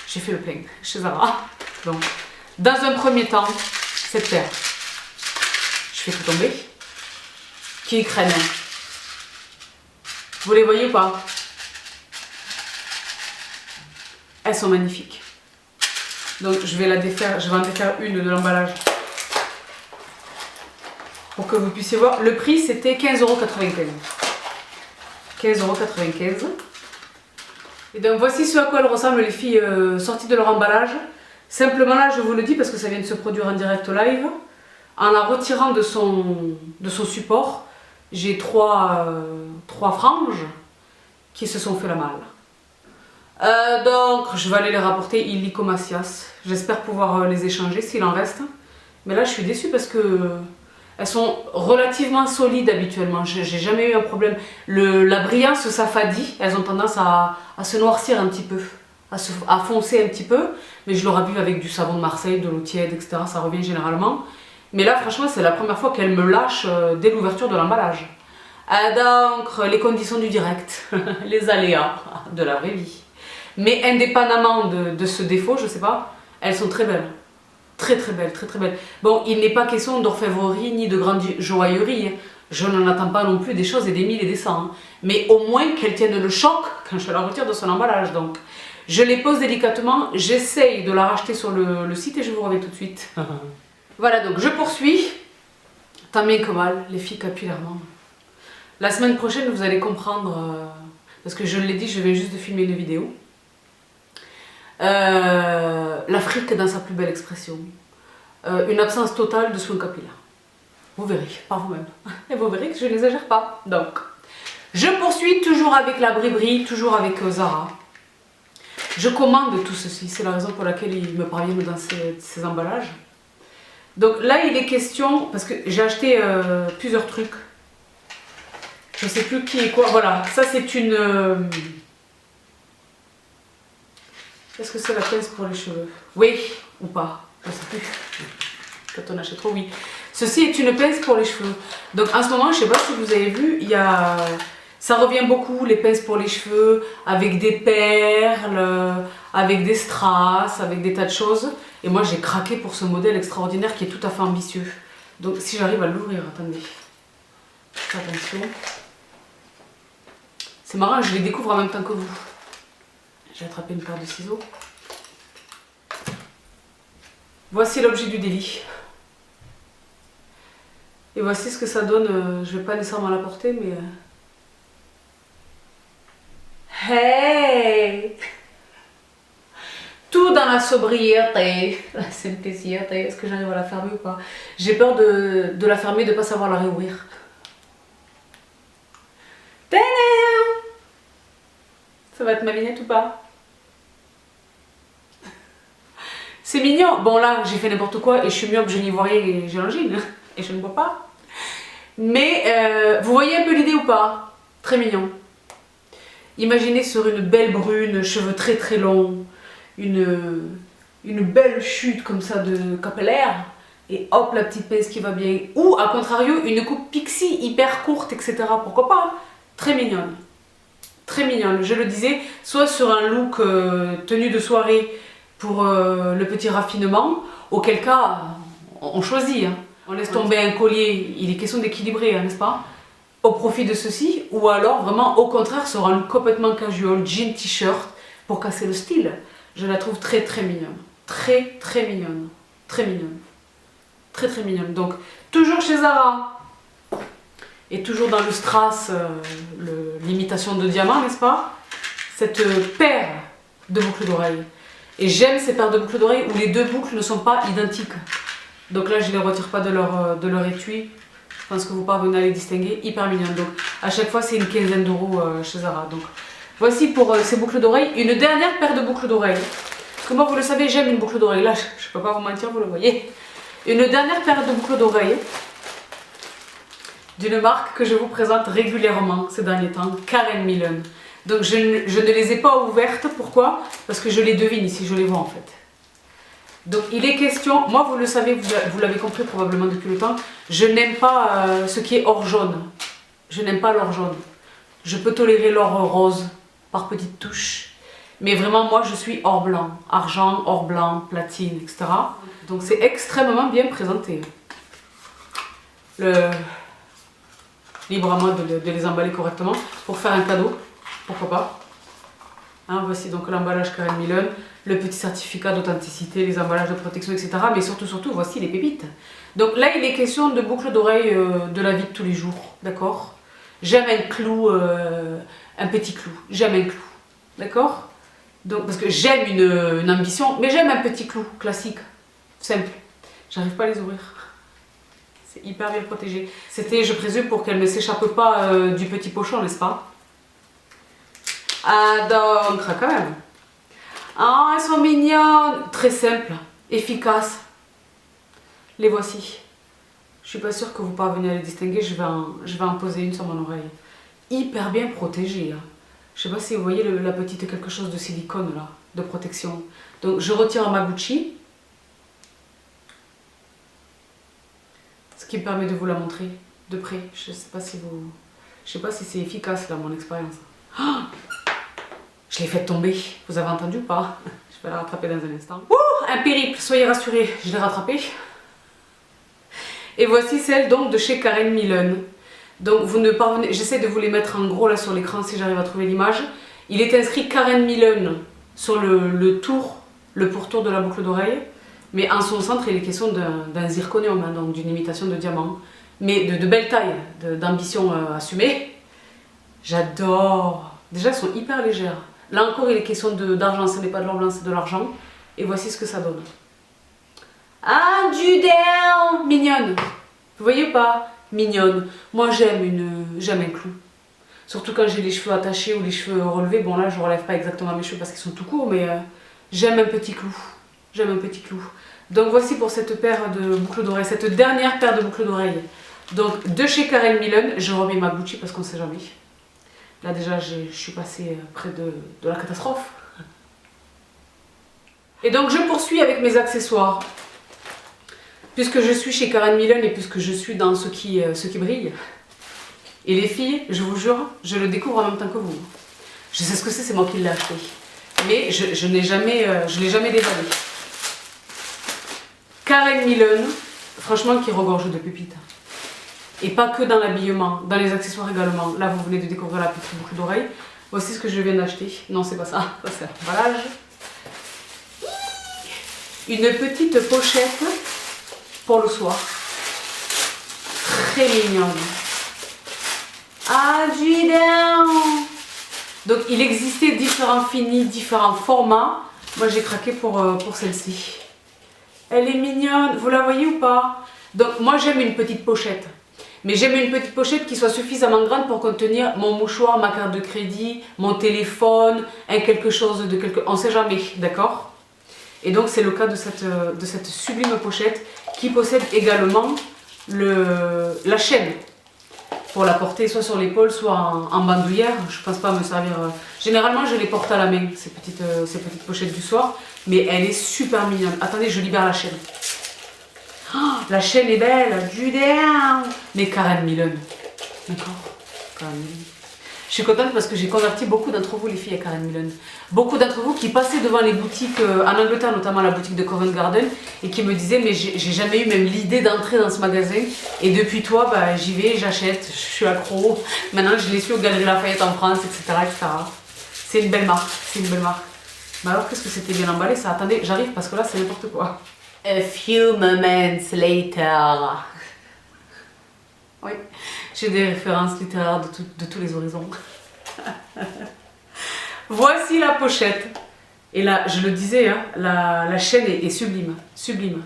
j'ai fait le plein chez Zara. Donc, dans un premier temps, cette paire, je fais tout tomber, qui craignent. Vous les voyez ou pas? Elles sont magnifiques. Donc je vais la défaire, je vais en défaire une de l'emballage pour que vous puissiez voir. Le prix c'était 15,95 €. 15,95 €. Et donc voici ce à quoi elles ressemblent les filles sorties de leur emballage. Simplement là je vous le dis parce que ça vient de se produire en direct live. En la retirant de son support, j'ai trois franges qui se sont fait la malle. Donc je vais aller les rapporter illico Macias. J'espère pouvoir les échanger s'il en reste. Mais là je suis déçue parce que elles sont relativement solides habituellement. J'ai jamais eu un problème. La brillance s'affadit. Elles ont tendance à se noircir un petit peu, à foncer un petit peu. Mais je l'aurais vu avec du savon de Marseille, de l'eau tiède, etc. Ça revient généralement. Mais là franchement c'est la première fois qu'elles me lâchent dès l'ouverture de l'emballage. Donc les conditions du direct, les aléas de la vraie vie. Mais indépendamment de ce défaut, je sais pas, elles sont très belles. Très belles. Bon, il n'est pas question d'orfèvrerie ni de grande joaillerie. Je n'en attends pas non plus des choses et des mille et des cents. Mais au moins qu'elles tiennent le choc quand je la retire de son emballage. Donc, je les pose délicatement. J'essaye de la racheter sur le site et je vous reviens tout de suite. Voilà, donc je poursuis. Tant bien que mal, les filles capillairement. La semaine prochaine, vous allez comprendre, parce que je l'ai dit, je viens juste de filmer une vidéo. L'Afrique dans sa plus belle expression. Une absence totale de soins capillaires. Vous verrez, par vous-même. Et vous verrez que je n'exagère pas. Donc, je poursuis toujours avec la Bribri, toujours avec Zara. Je commande tout ceci, c'est la raison pour laquelle ils me parviennent dans ces emballages. Donc là, il est question, parce que j'ai acheté plusieurs trucs. Je sais plus qui est quoi. Voilà, ça c'est une... Est-ce que c'est la pince pour les cheveux? Oui ou pas? Je sais plus. Quand on achète trop, oui. Ceci est une pince pour les cheveux. Donc en ce moment, je sais pas si vous avez vu, il y a... Ça revient beaucoup, les pinces pour les cheveux, avec des perles, avec des strass, avec des tas de choses. Et moi, j'ai craqué pour ce modèle extraordinaire qui est tout à fait ambitieux. Donc si j'arrive à l'ouvrir, attendez. Attention. C'est marrant, je les découvre en même temps que vous. J'ai attrapé une paire de ciseaux. Voici l'objet du délit. Et voici ce que ça donne. Je vais pas nécessairement la porter, mais... Hey! Tout dans la sobriété, la simplicité. Est-ce que j'arrive à la fermer ou pas? J'ai peur de la fermer, de ne pas savoir la réouvrir. Ça va être ma vignette ou pas? C'est mignon. Bon là, j'ai fait n'importe quoi et je suis myope, je n'y vois rien et j'ai l'angine. Et je ne vois pas. Mais vous voyez un peu l'idée ou pas? Très mignon. Imaginez sur une belle brune, cheveux très très longs, une belle chute comme ça de capillaire, et hop la petite pince qui va bien. Ou à contrario, une coupe pixie hyper courte, etc. Pourquoi pas? Très mignonne. Très mignonne, je le disais, soit sur un look tenue de soirée pour le petit raffinement, auquel cas on choisit. Hein. On laisse tomber un collier, il est question d'équilibrer, hein, n'est-ce pas? Au profit de ceci, ou alors vraiment au contraire sur un look complètement casual, jean, t-shirt, pour casser le style. Je la trouve très très mignonne. Très très mignonne. Très mignonne. Très très mignonne. Donc toujours chez Zara. Et toujours dans le strass, l'imitation de diamant, n'est-ce pas? Cette paire de boucles d'oreilles. Et j'aime ces paires de boucles d'oreilles où les deux boucles ne sont pas identiques. Donc là, je ne les retire pas de leur étui. Je pense que vous parvenez à les distinguer. Hyper mignonnes. Donc à chaque fois, c'est une quinzaine d'euros chez Zara. Donc voici pour ces boucles d'oreilles. Une dernière paire de boucles d'oreilles. Parce que moi, vous le savez, j'aime une boucle d'oreille. Là, je ne peux pas vous mentir, vous le voyez. Une dernière paire de boucles d'oreilles. D'une marque que je vous présente régulièrement ces derniers temps, Karen Millen. Donc je ne les ai pas ouvertes, pourquoi? Parce que je les devine ici, je les vois en fait. Donc il est question, moi vous le savez, vous l'avez compris probablement depuis le temps, je n'aime pas ce qui est or jaune. Je n'aime pas l'or jaune. Je peux tolérer l'or rose par petites touches. Mais vraiment moi je suis or blanc, argent, or blanc, platine, etc. Donc c'est extrêmement bien présenté. Libre à moi de les emballer correctement pour faire un cadeau, pourquoi pas. Hein, voici donc l'emballage Karen Millen, le petit certificat d'authenticité, les emballages de protection, etc. Mais surtout, voici les pépites. Donc là, il est question de boucles d'oreilles de la vie de tous les jours, d'accord? J'aime un clou, un petit clou, j'aime un clou, d'accord? Donc, parce que j'aime une ambition, mais j'aime un petit clou classique, simple. J'arrive pas à les ouvrir. C'est hyper bien protégé. C'était, je présume, pour qu'elle ne s'échappe pas du petit pochon, n'est-ce pas? Ah donc, quand même. Ah, elles sont mignonnes. Très simples, efficaces. Les voici. Je suis pas sûre que vous parvenez à les distinguer. Je vais en poser une sur mon oreille. Hyper bien protégée. Hein. Je sais pas si vous voyez la petite quelque chose de silicone là, de protection. Donc, je retire ma Gucci. Ce qui me permet de vous la montrer de près. Je sais pas si c'est efficace là, mon expérience. Oh, je l'ai fait tomber. Vous avez entendu ou pas? Je vais la rattraper dans un instant. Ouh, un périple, soyez rassurés, je l'ai rattrapée. Et voici celle donc de chez Karen Millen. Donc vous ne parvenez, j'essaie de vous les mettre en gros là sur l'écran si j'arrive à trouver l'image. Il est inscrit Karen Millen sur le pourtour de la boucle d'oreille. Mais en son centre, il est question d'un zirconium, hein, donc d'une imitation de diamant. Mais de belle taille, d'ambition assumée. J'adore. Déjà, elles sont hyper légères. Là encore, il est question d'argent, ce n'est pas de l'or blanc, c'est de l'argent. Et voici ce que ça donne. Ah, Judel! Mignonne. Vous voyez ou pas? Mignonne. Moi, j'aime un clou. Surtout quand j'ai les cheveux attachés ou les cheveux relevés. Bon, là, je ne relève pas exactement mes cheveux parce qu'ils sont tout courts, mais j'aime un petit clou. J'aime un petit clou. Donc voici pour cette paire de boucles d'oreilles, cette dernière paire de boucles d'oreilles. Donc de chez Karen Millen, je remets ma Gucci parce qu'on ne sait jamais. Là déjà je suis passée près de la catastrophe. Et donc je poursuis avec mes accessoires. puisque je suis chez Karen Millen et puisque je suis dans ce qui brille, et les filles, je vous jure, je le découvre en même temps que vous. Je sais ce que c'est moi qui l'ai acheté. Mais je l'ai jamais déballé. Karen Millen, franchement, qui regorge de pépites. Et pas que dans l'habillement, dans les accessoires également. Là, vous venez de découvrir la petite boucle d'oreille. Voici ce que je viens d'acheter. Non, c'est pas ça. Ça, c'est l'emballage. Une petite pochette pour le soir. Très mignonne. Ah, donc, il existait différents finis, différents formats. Moi, j'ai craqué pour celle-ci. Elle est mignonne. Vous la voyez ou pas? Donc, moi, j'aime une petite pochette. Mais j'aime une petite pochette qui soit suffisamment grande pour contenir mon mouchoir, ma carte de crédit, mon téléphone, quelque chose de quelque... On ne sait jamais, d'accord? Et donc, c'est le cas de cette sublime pochette qui possède également la chaîne. Pour la porter soit sur l'épaule, soit en bandoulière. Je ne pense pas me servir... Généralement, je les porte à la main, ces petites pochettes du soir. Mais elle est super mignonne. Attendez, je libère la chaîne. Oh, la chaîne est belle. Mais Karen Millen. D'accord, Karen Millen. Je suis contente parce que j'ai converti beaucoup d'entre vous, les filles, à Karen Millen. Beaucoup d'entre vous qui passaient devant les boutiques, en Angleterre, notamment la boutique de Covent Garden, et qui me disaient, mais j'ai jamais eu même l'idée d'entrer dans ce magasin. Et depuis toi, bah, j'y vais, j'achète, je suis accro. Maintenant, je les suis aux Galeries Lafayette en France, etc. etc. C'est une belle marque, c'est une belle marque. Mais alors, qu'est-ce que c'était bien emballé ça? Attendez, j'arrive parce que là, c'est n'importe quoi. A few moments later. Oui, j'ai des références littéraires de tous les horizons. Voici la pochette. Et là, je le disais, hein, la chaîne est sublime. Sublime.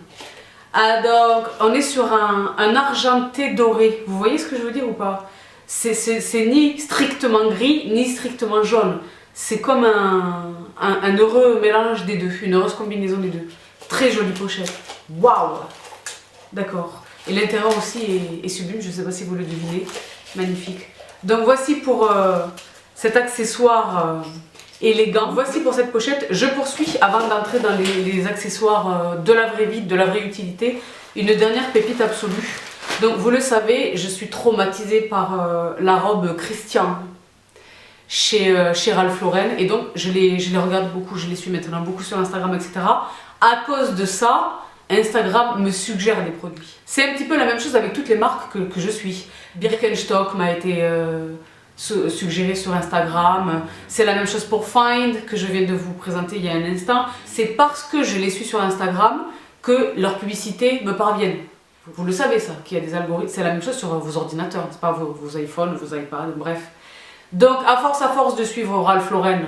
Ah, donc, on est sur un argenté doré. Vous voyez ce que je veux dire ou pas? C'est ni strictement gris, ni strictement jaune. C'est comme un heureux mélange des deux, une heureuse combinaison des deux. Très jolie pochette. Waouh! D'accord. Et l'intérieur aussi est sublime, je ne sais pas si vous le devinez. Magnifique. Donc voici pour cet accessoire élégant. Voici pour cette pochette. Je poursuis avant d'entrer dans les accessoires de la vraie vie, de la vraie utilité. Une dernière pépite absolue. Donc vous le savez, je suis traumatisée par la robe Christian chez Ralph Lauren. Et donc je les regarde beaucoup, je les suis maintenant beaucoup sur Instagram, etc. À cause de ça, Instagram me suggère des produits. C'est un petit peu la même chose avec toutes les marques que je suis. Birkenstock m'a été suggéré sur Instagram. C'est la même chose pour Find que je viens de vous présenter il y a un instant. C'est parce que je les suis sur Instagram que leurs publicités me parviennent. Vous le savez ça, qu'il y a des algorithmes. C'est la même chose sur vos ordinateurs, c'est pas vos iPhones, vos iPads, bref. Donc à force de suivre Ralph Lauren,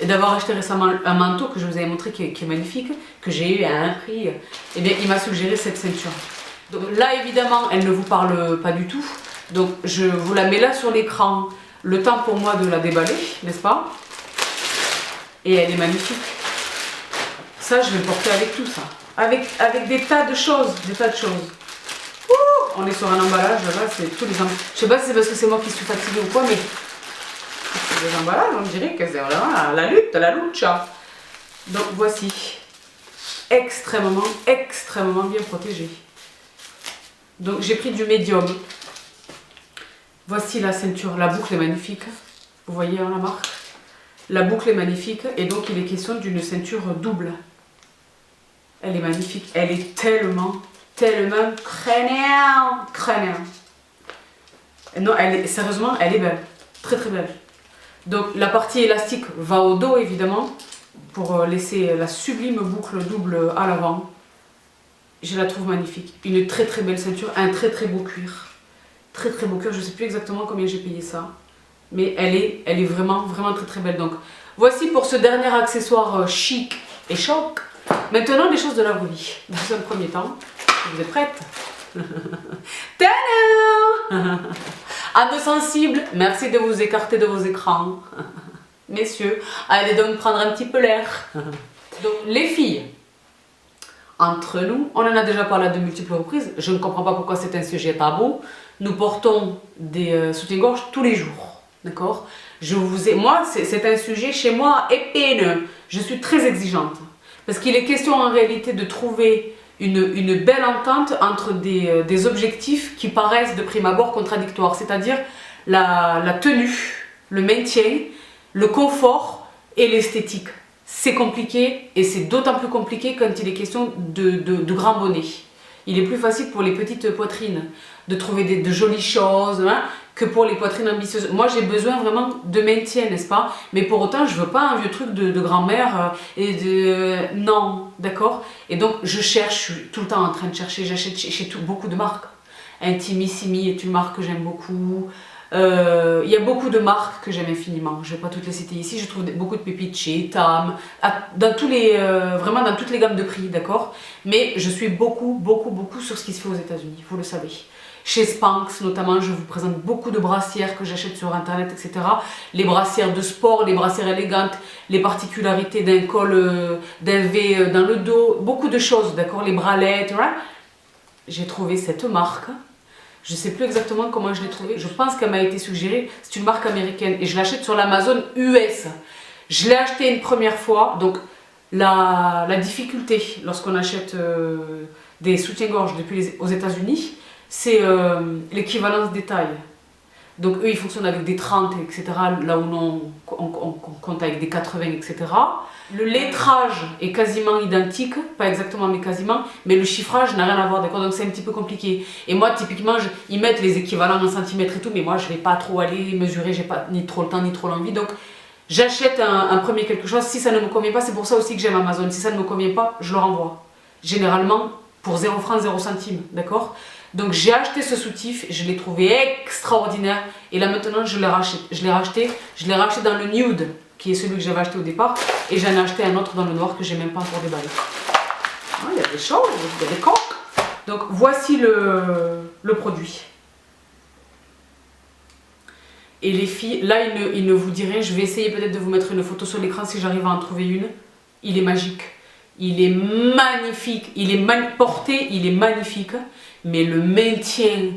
et d'avoir acheté récemment un manteau que je vous avais montré qui est magnifique, que j'ai eu à un prix, et bien il m'a suggéré cette ceinture. Donc là évidemment elle ne vous parle pas du tout, donc je vous la mets là sur l'écran, le temps pour moi de la déballer, n'est-ce pas? Et elle est magnifique. Ça je vais le porter avec tout ça, avec des tas de choses, Ouh, on est sur un emballage, là c'est tous les emballages. Je sais pas si c'est parce que c'est moi qui suis fatiguée ou quoi, mais les emballages, on dirait que c'est vraiment la lucha. Donc voici, extrêmement bien protégé. Donc j'ai pris du médium. Voici la ceinture, la boucle est magnifique. Vous voyez hein, la marque? La boucle est magnifique et donc il est question d'une ceinture double. Elle est magnifique, elle est tellement crânienne. Non, sérieusement, elle est belle, très belle. Donc la partie élastique va au dos évidemment pour laisser la sublime boucle double à l'avant. Je la trouve magnifique. Une très belle ceinture, un très beau cuir. Très beau cuir, je ne sais plus exactement combien j'ai payé ça. Mais elle est vraiment très belle. Donc voici pour ce dernier accessoire chic et choc. Maintenant les choses de la vraie vie. Dans un premier temps, vous êtes prêtes? Tadam! Âmes sensibles, merci de vous écarter de vos écrans. Messieurs, allez donc prendre un petit peu l'air. Donc les filles, entre nous, on en a déjà parlé à de multiples reprises, je ne comprends pas pourquoi c'est un sujet tabou. Nous portons des soutiens-gorge tous les jours, d'accord? Moi, c'est un sujet chez moi épineux. Je suis très exigeante. Parce qu'il est question en réalité de trouver une belle entente entre des objectifs qui paraissent de prime abord contradictoires, c'est-à-dire la tenue, le maintien, le confort et l'esthétique. C'est compliqué et c'est d'autant plus compliqué quand il est question de grands bonnets. Il est plus facile pour les petites poitrines de trouver de jolies choses hein, que pour les poitrines ambitieuses. Moi j'ai besoin vraiment de maintien, n'est-ce pas? Mais pour autant je veux pas un vieux truc de grand-mère non, d'accord? Et donc je cherche, je suis tout le temps en train de chercher, j'achète chez beaucoup de marques. Intimissimi est une marque que j'aime beaucoup. Il y a beaucoup de marques que j'aime infiniment. Je ne vais pas toutes les citer ici. Je trouve beaucoup de pépites chez Tam, vraiment dans toutes les gammes de prix, d'accord? Mais je suis beaucoup sur ce qui se fait aux États-Unis, vous le savez. Chez Spanx notamment, je vous présente beaucoup de brassières que j'achète sur internet, etc. Les brassières de sport, les brassières élégantes, les particularités d'un col, d'un V dans le dos, beaucoup de choses, d'accord? Les bralettes, voilà. J'ai trouvé cette marque. Je ne sais plus exactement comment je l'ai trouvée. Je pense qu'elle m'a été suggérée. C'est une marque américaine et je l'achète sur l'Amazon US. Je l'ai acheté une première fois. Donc la difficulté lorsqu'on achète des soutiens-gorge aux États-Unis, c'est l'équivalence des tailles. Donc eux ils fonctionnent avec des 30 etc. Là où on compte avec des 80 etc. Le lettrage est quasiment identique, pas exactement mais quasiment, mais le chiffrage n'a rien à voir, d'accord? Donc c'est un petit peu compliqué. Et moi typiquement ils mettent les équivalents en centimètres et tout, mais moi je vais pas trop aller mesurer, j'ai pas ni trop le temps ni trop l'envie. Donc j'achète un premier quelque chose, si ça ne me convient pas, c'est pour ça aussi que j'aime Amazon. Si ça ne me convient pas, je le renvoie. Généralement pour 0 francs 0 centimes, d'accord? Donc j'ai acheté ce soutif, je l'ai trouvé extraordinaire et là maintenant je l'ai racheté dans le nude qui est celui que j'avais acheté au départ et j'en ai acheté un autre dans le noir que j'ai même pas encore déballé. Ah, il y a des choses, il y a des coques. Donc voici le produit. Et les filles, là il ne vous dirait, je vais essayer peut-être de vous mettre une photo sur l'écran si j'arrive à en trouver une. Il est magique, il est magnifique, il est porté, il est magnifique. Mais le maintien,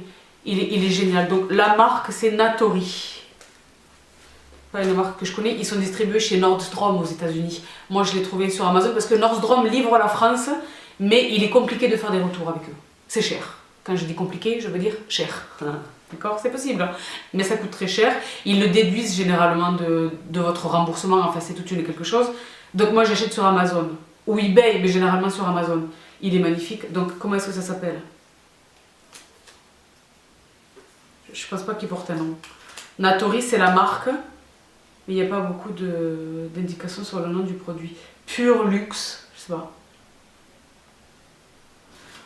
il est génial. Donc la marque c'est Natori. Pas une marque que je connais. Ils sont distribués chez Nordstrom aux États-Unis. Moi je l'ai trouvé sur Amazon parce que Nordstrom livre la France, mais il est compliqué de faire des retours avec eux. C'est cher. Quand je dis compliqué, je veux dire cher. D'accord? C'est possible. Hein, mais ça coûte très cher. Ils le déduisent généralement de votre remboursement. Enfin c'est toute une quelque chose. Donc moi j'achète sur Amazon. Ou eBay, mais généralement sur Amazon. Il est magnifique. Donc comment est-ce que ça s'appelle? Je pense pas qu'il porte un nom. Natori c'est la marque, mais il n'y a pas beaucoup d'indications sur le nom du produit. Pure luxe, je sais pas.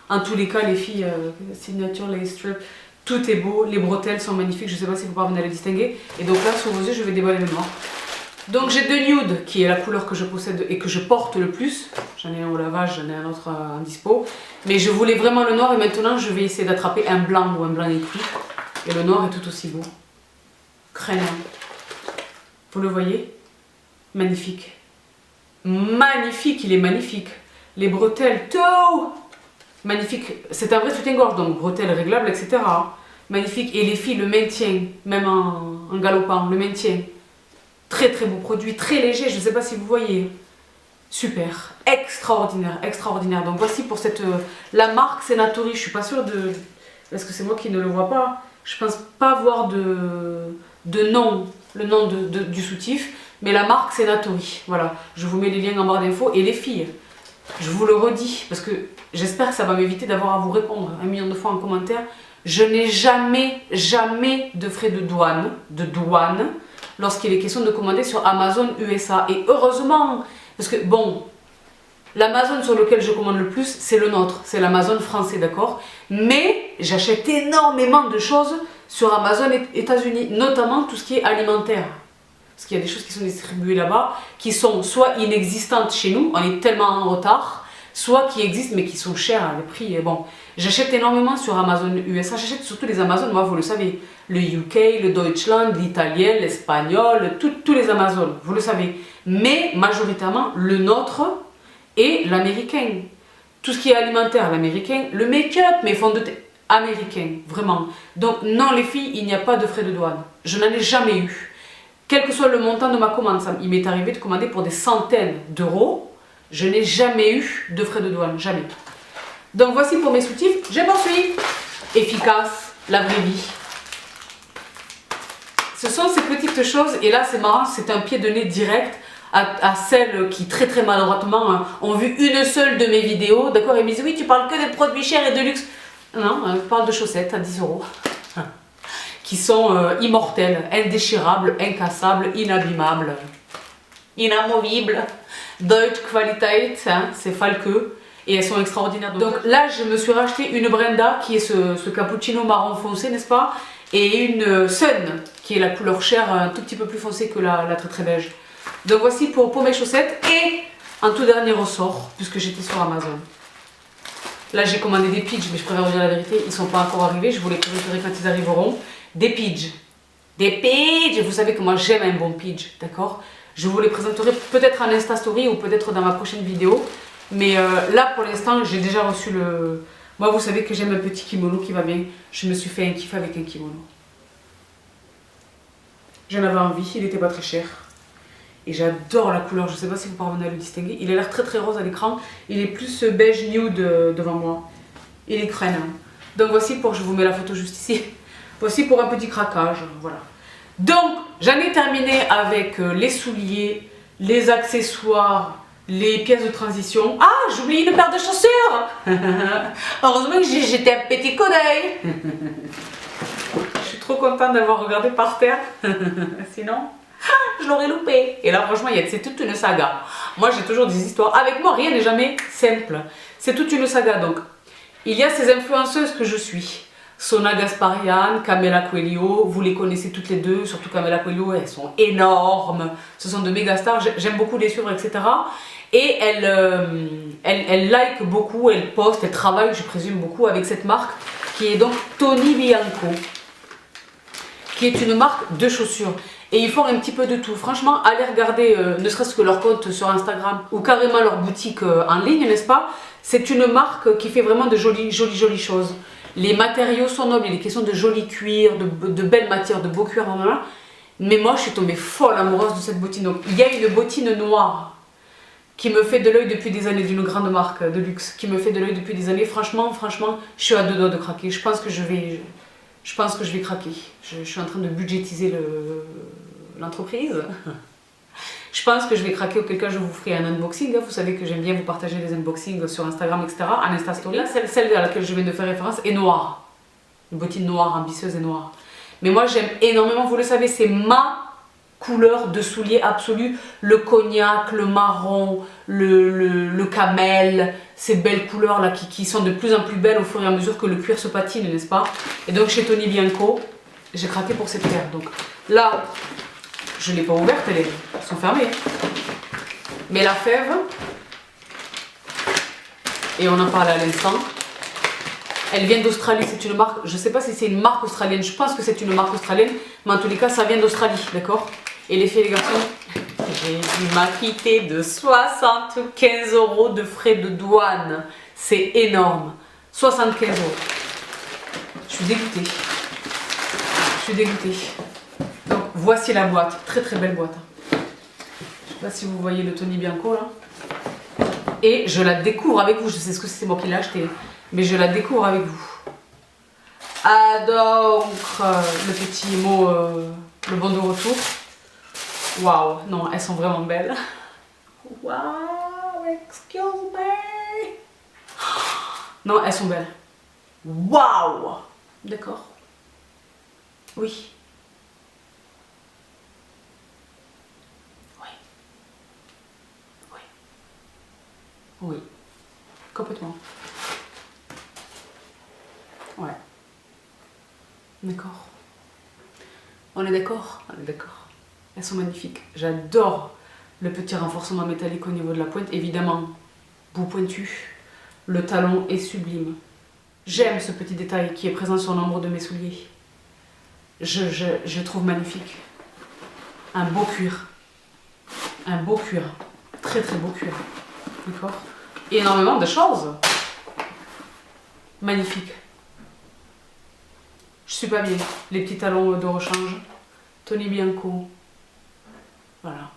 En tous les cas les filles, signature lace strip, tout est beau, les bretelles sont magnifiques, je sais pas si vous parvenez à les distinguer. Et donc là sur vos yeux je vais déballer le noir. Donc j'ai deux nude qui est la couleur que je possède et que je porte le plus. J'en ai un au lavage, j'en ai un autre en dispo. Mais je voulais vraiment le noir et maintenant je vais essayer d'attraper un blanc ou un blanc écrit. Et le noir est tout aussi beau. Crânien. Vous le voyez? Magnifique. Magnifique, il est magnifique. Les bretelles, tout magnifique. C'est un vrai soutien-gorge, donc bretelles réglables, etc. Magnifique. Et les filles le maintiennent, même en galopant, le maintiennent. Très beau produit, très léger, je ne sais pas si vous voyez. Super, extraordinaire, extraordinaire. Donc voici pour cette... la marque c'est Natori, je ne suis pas sûre de... Est-ce que c'est moi qui ne le vois pas? Je pense pas voir de nom, le nom du soutif, mais la marque c'est Natori. Voilà, je vous mets les liens en barre d'infos. Et les filles, je vous le redis, parce que j'espère que ça va m'éviter d'avoir à vous répondre 1 million de fois en commentaire. Je n'ai jamais de frais de douane, lorsqu'il est question de commander sur Amazon USA. Et heureusement, parce que bon, l'Amazon sur lequel je commande le plus, c'est le nôtre, c'est l'Amazon français, d'accord? Mais j'achète énormément de choses sur Amazon États-Unis, notamment tout ce qui est alimentaire. Parce qu'il y a des choses qui sont distribuées là-bas, qui sont soit inexistantes chez nous, on est tellement en retard, soit qui existent mais qui sont chères, les prix, bon. J'achète énormément sur Amazon USA, j'achète surtout les Amazon, moi vous le savez, le UK, le Deutschland, l'italien, l'espagnol, tous les Amazon, vous le savez. Mais majoritairement le nôtre et l'américain. Tout ce qui est alimentaire, l'américain, le make-up, mes fonds de teint, américain, vraiment. Donc non les filles, il n'y a pas de frais de douane. Je n'en ai jamais eu. Quel que soit le montant de ma commande, il m'est arrivé de commander pour des centaines d'euros. Je n'ai jamais eu de frais de douane, jamais. Donc voici pour mes soutifs, je poursuis. Efficace, la vraie vie. Ce sont ces petites choses, et là c'est marrant, c'est un pied de nez direct à celles qui très très maladroitement ont vu une seule de mes vidéos, d'accord, et me disent oui tu parles que de produits chers et de luxe. Non, je parle de chaussettes à 10 € qui sont immortelles, indéchirables, incassables, inabîmables, inamovibles, Deutsche Qualität, hein, c'est Falke. Et elles sont extraordinaires. Donc là, je me suis racheté une Brenda qui est ce cappuccino marron foncé, n'est-ce pas? Et une Sun qui est la couleur chair, un tout petit peu plus foncée que la très très beige. Donc voici pour mes chaussettes. Et un tout dernier ressort, puisque j'étais sur Amazon. Là, j'ai commandé des Pidge, mais je préfère vous dire la vérité, ils ne sont pas encore arrivés. Je vous les préférerai quand ils arriveront. Des Pidge. Des Pidge. Vous savez que moi, j'aime un bon Pidge, d'accord? Je vous les présenterai peut-être en Insta Story ou peut-être dans ma prochaine vidéo. Mais là, pour l'instant, j'ai déjà reçu le... Moi, vous savez que j'aime un petit kimono qui va bien. Je me suis fait un kiff avec un kimono. J'en avais envie, il n'était pas très cher. Et j'adore la couleur, je ne sais pas si vous parvenez à le distinguer. Il a l'air très très rose à l'écran. Il est plus beige nude devant moi. Il est crâne. Donc voici pour... Je vous mets la photo juste ici. Voici pour un petit craquage, voilà. Donc, j'en ai terminé avec les souliers, les accessoires, les pièces de transition. Ah, j'ai oublié une paire de chaussures. Heureusement que j'ai jeté un petit coup d'œil. Je suis trop contente d'avoir regardé par terre. Sinon, je l'aurais loupé. Et là, franchement, c'est toute une saga. Moi, j'ai toujours des histoires. Avec moi, rien n'est jamais simple. C'est toute une saga. Donc, il y a ces influenceuses que je suis. Sona Gasparian, Camela Coelho, vous les connaissez toutes les deux, surtout Camela Coelho, elles sont énormes, ce sont de méga stars, j'aime beaucoup les suivre, etc. Et elles like beaucoup, elles postent, elles travaillent, je présume, beaucoup avec cette marque, qui est donc Tony Bianco, qui est une marque de chaussures. Et ils font un petit peu de tout. Franchement, allez regarder, ne serait-ce que leur compte sur Instagram, ou carrément leur boutique en ligne, n'est-ce pas? C'est une marque qui fait vraiment de jolies choses. Les matériaux sont nobles, il est question de joli cuir, de belles matières, de beaux cuirs, voilà. Mais moi je suis tombée folle amoureuse de cette bottine. Donc, il y a une bottine noire qui me fait de l'œil depuis des années, d'une grande marque de luxe, qui me fait de l'œil depuis des années. Franchement, je suis à deux doigts de craquer. Je pense que je vais craquer. Je suis en train de budgétiser l'entreprise. Je pense que je vais craquer, auquel cas je vous ferai un unboxing. Vous savez que j'aime bien vous partager les unboxings sur Instagram, etc. En Insta Story. Là, celle à laquelle je viens de faire référence est noire. Une bottine noire, ambitieuse et noire. Mais moi, j'aime énormément, vous le savez, c'est ma couleur de soulier absolue. Le cognac, le marron, le camel, ces belles couleurs là qui sont de plus en plus belles au fur et à mesure que le cuir se patine, n'est-ce pas? Et donc, chez Tony Bianco, j'ai craqué pour cette paire. Donc là, je ne l'ai pas ouverte, elles sont fermées. Mais la fève, et on en parlait à l'instant, elle vient d'Australie, c'est une marque, je ne sais pas si c'est une marque australienne, je pense que c'est une marque australienne, mais en tous les cas, ça vient d'Australie, d'accord? Et les filles et les garçons, j'ai dû m'acquitter de 75 € de frais de douane. C'est énorme. 75 €. Je suis dégoûtée. Donc voici la boîte, très très belle boîte. Je sais pas si vous voyez le Tony Bianco là. Et je la découvre avec vous, je sais ce que c'est moi qui l'ai acheté, mais je la découvre avec vous. Ah donc, le petit mot, le bon de retour. Waouh, non, elles sont vraiment belles. Waouh, excuse me. Non, elles sont belles. Waouh. D'accord. Oui. Oui, complètement. Ouais. D'accord. On est d'accord? On est d'accord. Elles sont magnifiques. J'adore le petit renforcement métallique au niveau de la pointe. Évidemment, bout pointu. Le talon est sublime. J'aime ce petit détail qui est présent sur nombre de mes souliers. Je trouve magnifique. Un beau cuir. Un beau cuir. Très très beau cuir. D'accord? Énormément de choses. Magnifique. Je suis pas bien. Les petits talons de rechange. Tony Bianco. Voilà.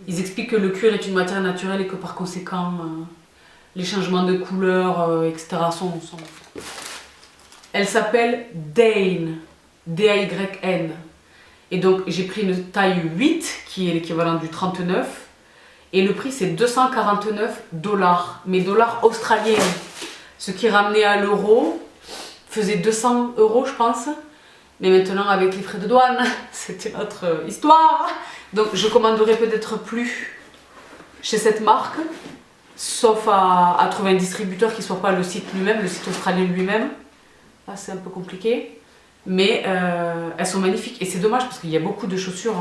Ils expliquent que le cuir est une matière naturelle et que par conséquent, les changements de couleur, etc. Elle s'appelle Dane, D-A-Y-N. Et donc j'ai pris une taille 8, qui est l'équivalent du 39. Et le prix c'est 249 $, mais dollars australiens. Ce qui ramenait à l'euro faisait 200 € je pense. Mais maintenant avec les frais de douane, c'était notre histoire. Donc je commanderai peut-être plus chez cette marque. Sauf à trouver un distributeur qui ne soit pas le site lui-même, le site australien lui-même. Là, c'est un peu compliqué. Mais elles sont magnifiques. Et c'est dommage parce qu'il y a beaucoup de chaussures.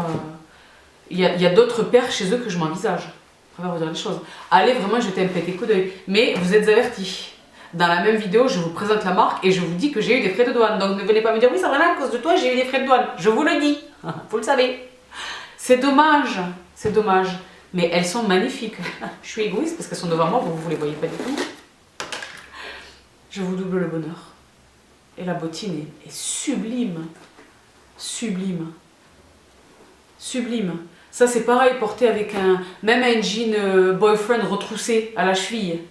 Il y a d'autres paires chez eux que je m'envisage. Je vais vous dire les choses. Allez vraiment jeter un petit coup d'œil. Mais vous êtes avertis. Dans la même vidéo, je vous présente la marque et je vous dis que j'ai eu des frais de douane. Donc ne venez pas me dire oui, ça va à cause de toi, j'ai eu des frais de douane. Je vous le dis. Vous le savez. C'est dommage. C'est dommage. Mais elles sont magnifiques. Je suis égoïste parce qu'elles sont devant moi, vous ne les voyez pas du tout. Je vous double le bonheur. Et la bottine est sublime. Sublime. Sublime. Ça c'est pareil, porté avec même un jean boyfriend retroussé à la cheville.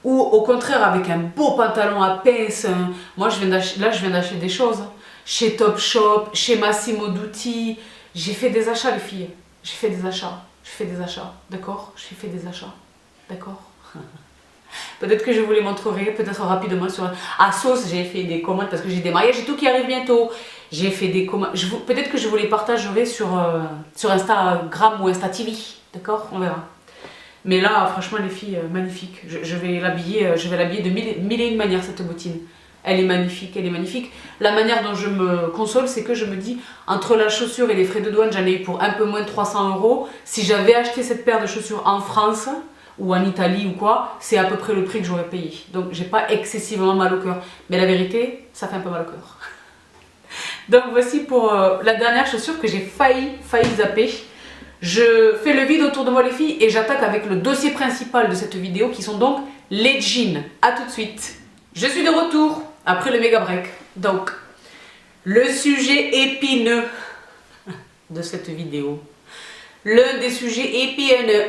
Ou au contraire avec un beau pantalon à pince. Moi je viens d'acheter des choses. Chez Topshop, chez Massimo Dutti. J'ai fait des achats les filles. J'ai fait des achats. Je fais des achats, d'accord? J'ai fait des achats, d'accord? Peut-être que je vous les montrerai, peut-être rapidement sur Asos, j'ai fait des commandes parce que j'ai des mariages et tout qui arrive bientôt. J'ai fait des commandes, peut-être que je vous les partagerai sur Instagram ou Insta TV, d'accord? On verra. Mais là, franchement les filles, magnifiques. Je vais l'habiller de mille et une manières cette bottine. Elle est magnifique, elle est magnifique. La manière dont je me console, c'est que je me dis, entre la chaussure et les frais de douane, j'en ai eu pour un peu moins de 300 €. Si j'avais acheté cette paire de chaussures en France, ou en Italie ou quoi, c'est à peu près le prix que j'aurais payé. Donc j'ai pas excessivement mal au cœur. Mais la vérité, ça fait un peu mal au cœur. Donc voici pour la dernière chaussure que j'ai failli zapper. Je fais le vide autour de moi les filles et j'attaque avec le dossier principal de cette vidéo qui sont donc les jeans. A tout de suite. Je suis de retour après le méga break. Donc, le sujet épineux de cette vidéo, l'un des sujets épineux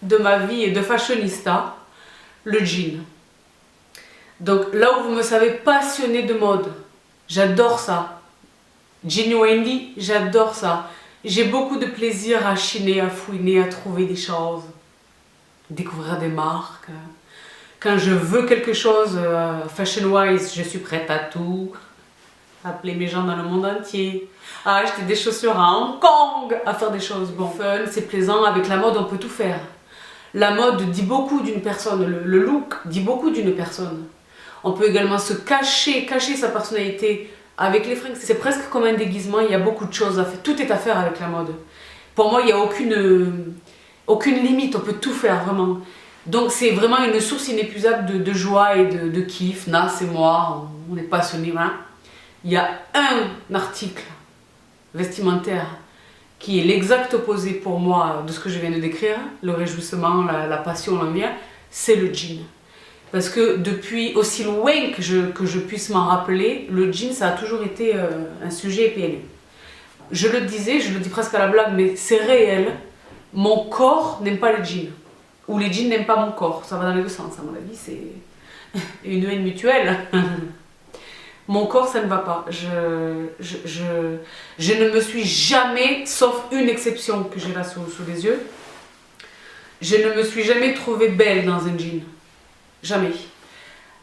de ma vie de fashionista, le jean. Donc là où vous me savez passionnée de mode, j'adore ça. Genuinely, j'adore ça. J'ai beaucoup de plaisir à chiner, à fouiner, à trouver des choses, découvrir des marques. Quand je veux quelque chose fashion-wise, je suis prête à tout. Appeler mes gens dans le monde entier, à acheter des chaussures à Hong Kong, à faire des choses bon, fun, c'est plaisant. Avec la mode, on peut tout faire. La mode dit beaucoup d'une personne, le look dit beaucoup d'une personne. On peut également se cacher sa personnalité avec les fringues. C'est presque comme un déguisement, il y a beaucoup de choses à faire. Tout est à faire avec la mode. Pour moi, il n'y a aucune limite, on peut tout faire vraiment. Donc c'est vraiment une source inépuisable de joie et de kiff. Nas et moi, on est passionnés. Voilà. Il y a un article vestimentaire qui est l'exact opposé pour moi de ce que je viens de décrire, le réjouissement, la passion, l'envie, c'est le jean. Parce que depuis aussi loin que je puisse m'en rappeler, le jean ça a toujours été un sujet épineux. Je le disais, je le dis presque à la blague, mais c'est réel. Mon corps n'aime pas le jean. Ou les jeans n'aiment pas mon corps. Ça va dans les deux sens, à mon avis, c'est une haine mutuelle. Mon corps, ça ne va pas. Je ne me suis jamais, sauf une exception que j'ai là sous les yeux, je ne me suis jamais trouvée belle dans un jean. Jamais.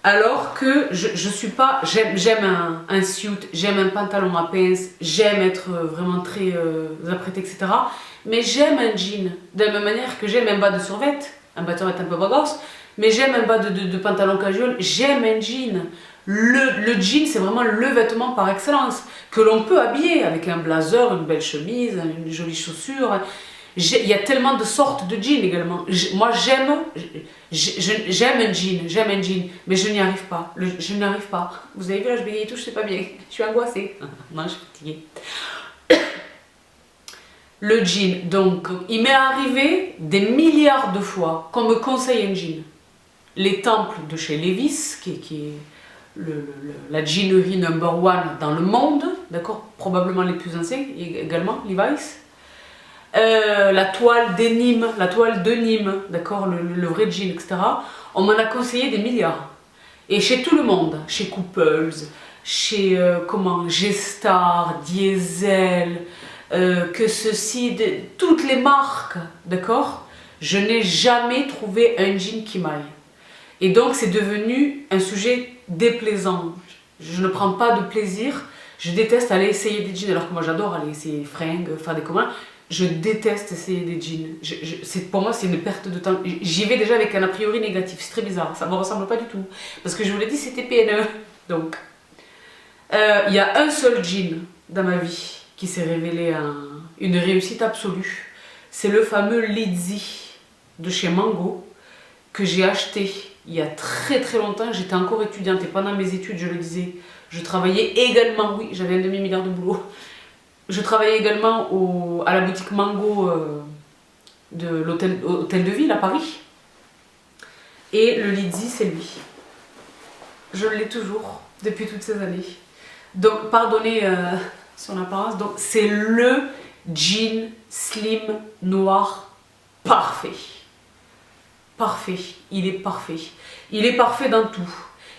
Alors que je suis pas... J'aime un suit, j'aime un pantalon à pince, j'aime être vraiment très apprêtée, etc. Mais j'aime un jean. De la même manière que j'aime un bas de survêt, un vêtement un peu bagasse, mais j'aime un bas de pantalon casual, j'aime un jean. Le jean, c'est vraiment le vêtement par excellence, que l'on peut habiller avec un blazer, une belle chemise, une jolie chaussure. Il y a tellement de sortes de jeans également. Moi, j'aime un jean, mais je n'y arrive pas. Je n'y arrive pas. Vous avez vu, là, je bégaye et tout, je sais pas bien. Je suis angoissée. Non, je suis fatiguée. Le jean, donc, il m'est arrivé des milliards de fois qu'on me conseille un jean. Les temples de chez Levi's, qui est la jeanerie number one dans le monde, d'accord, probablement les plus anciens, également Levi's. la toile de Nîmes, d'accord, le vrai jean, etc. On m'en a conseillé des milliards. Et chez tout le monde, chez Couples, chez G-Star, Diesel, que ceci, toutes les marques, d'accord, je n'ai jamais trouvé un jean qui m'aille. Et donc c'est devenu un sujet déplaisant. Je ne prends pas de plaisir, je déteste aller essayer des jeans, alors que moi j'adore aller essayer des fringues, faire des communs. Je déteste essayer des jeans. Pour moi, c'est une perte de temps. J'y vais déjà avec un a priori négatif. C'est très bizarre. Ça ne me ressemble pas du tout. Parce que je vous l'ai dit, c'était PNE. Donc, il y a un seul jean dans ma vie qui s'est révélé une réussite absolue. C'est le fameux Lizzy de chez Mango que j'ai acheté il y a très très longtemps. J'étais encore étudiante et pendant mes études, je le disais, je travaillais également. Oui, j'avais un demi-milliard de boulot. Je travaillais également à la boutique Mango de l'hôtel de ville à Paris. Et le Lizzy, c'est lui. Je l'ai toujours, depuis toutes ces années. Donc, pardonnez son apparence. Donc, c'est le jean slim noir parfait. Parfait. Il est parfait. Il est parfait dans tout.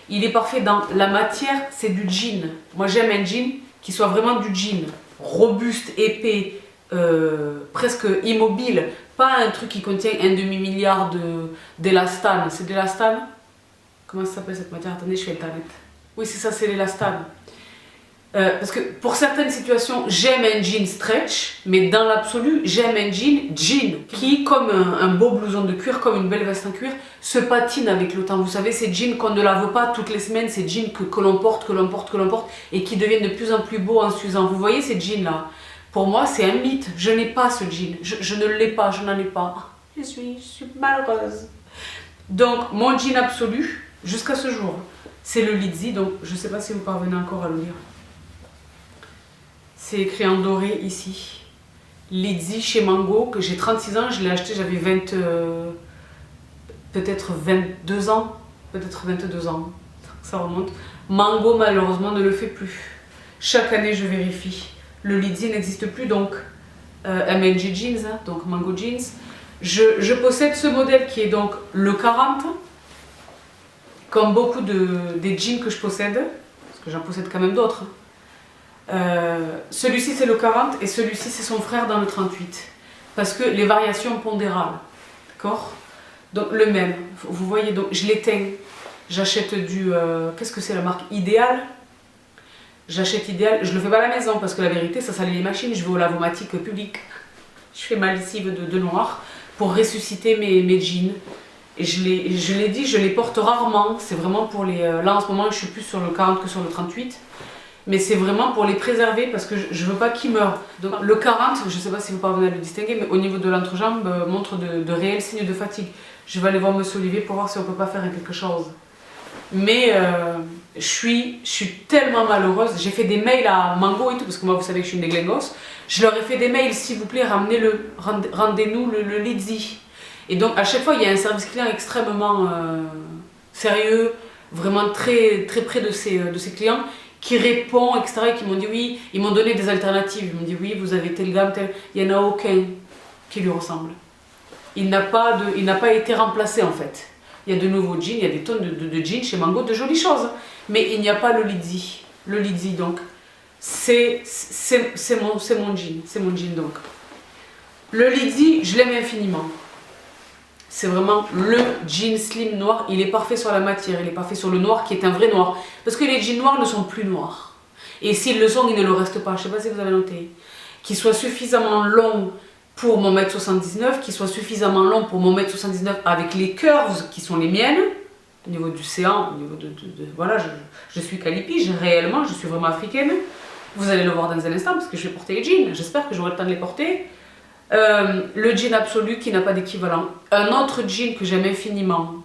Il est parfait dans la matière, c'est du jean. Moi, j'aime un jean qui soit vraiment du jean. Robuste, épais, presque immobile, pas un truc qui contient un demi-milliard d'élastane. C'est d'élastane? Comment ça s'appelle cette matière? Attendez, je fais internet. Oui, c'est ça, c'est l'élastane. Parce que pour certaines situations, j'aime un jean stretch, mais dans l'absolu, j'aime un jean qui, comme un beau blouson de cuir, comme une belle veste en cuir, se patine avec le temps. Vous savez, ces jeans qu'on ne lave pas toutes les semaines, ces jeans que l'on porte, et qui deviennent de plus en plus beaux en s'usant. Vous voyez ces jeans-là? Pour moi, c'est un mythe. Je n'ai pas ce jean. Je ne l'ai pas, je n'en ai pas. Je suis malheureuse. Donc, mon jean absolu, jusqu'à ce jour, c'est le Lizzy. Donc, je ne sais pas si vous parvenez encore à le lire. C'est écrit en doré ici. Lizzy chez Mango, que j'ai 36 ans, je l'ai acheté, j'avais peut-être 22 ans. Peut-être 22 ans. Ça remonte. Mango, malheureusement, ne le fait plus. Chaque année, je vérifie. Le Lizzy n'existe plus, donc MNG Jeans, hein, donc Mango Jeans. Je possède ce modèle qui est donc le 40. Comme beaucoup des jeans que je possède, parce que j'en possède quand même d'autres. Celui-ci c'est le 40 et celui-ci c'est son frère dans le 38 parce que les variations pondérales, d'accord, donc le même, vous voyez, donc je l'éteins, j'achète qu'est-ce que c'est la marque Idéal, j'achète Idéal, je le fais pas à la maison parce que la vérité ça salit les machines, je vais au lavomatique public, je fais ma lessive de noir pour ressusciter mes jeans. Et je l'ai dit, je les porte rarement, c'est vraiment pour les... Là en ce moment je suis plus sur le 40 que sur le 38. Mais c'est vraiment pour les préserver parce que je veux pas qu'ils meurent. Donc le 40, je sais pas si vous parvenez à le distinguer, mais au niveau de l'entrejambe montre de réels signes de fatigue. Je vais aller voir Monsieur Olivier pour voir si on peut pas faire quelque chose. Mais je suis tellement malheureuse. J'ai fait des mails à Mango et tout, parce que moi vous savez que je suis une déglingos. Je leur ai fait des mails, s'il vous plaît, ramenez-le, rendez-nous le Lizzy. Et donc à chaque fois il y a un service client extrêmement sérieux, vraiment très, très près de ses clients, qui répond, etc. et qui m'ont dit oui, ils m'ont donné des alternatives. Ils m'ont dit oui, vous avez telle gamme, telle. Il n'y en a aucun qui lui ressemble. Il n'a pas été remplacé en fait. Il y a de nouveaux jeans, il y a des tonnes de jeans chez Mango, de jolies choses. Mais il n'y a pas le Lizzy. Le Lizzy donc, c'est mon jean donc. Le Lizzy, je l'aime infiniment. C'est vraiment le jean slim noir, il est parfait sur la matière, il est parfait sur le noir qui est un vrai noir. Parce que les jeans noirs ne sont plus noirs. Et s'ils le sont, ils ne le restent pas, je ne sais pas si vous avez noté. Qu'ils soient suffisamment longs pour mon 1m79, qu'ils soient suffisamment longs pour mon 1m79 avec les curves qui sont les miennes, au niveau du séant, au niveau voilà, je suis calipige, réellement, je suis vraiment africaine. Vous allez le voir dans un instant parce que je vais porter les jeans, j'espère que j'aurai le temps de les porter. Le jean absolu qui n'a pas d'équivalent. Un autre jean que j'aime infiniment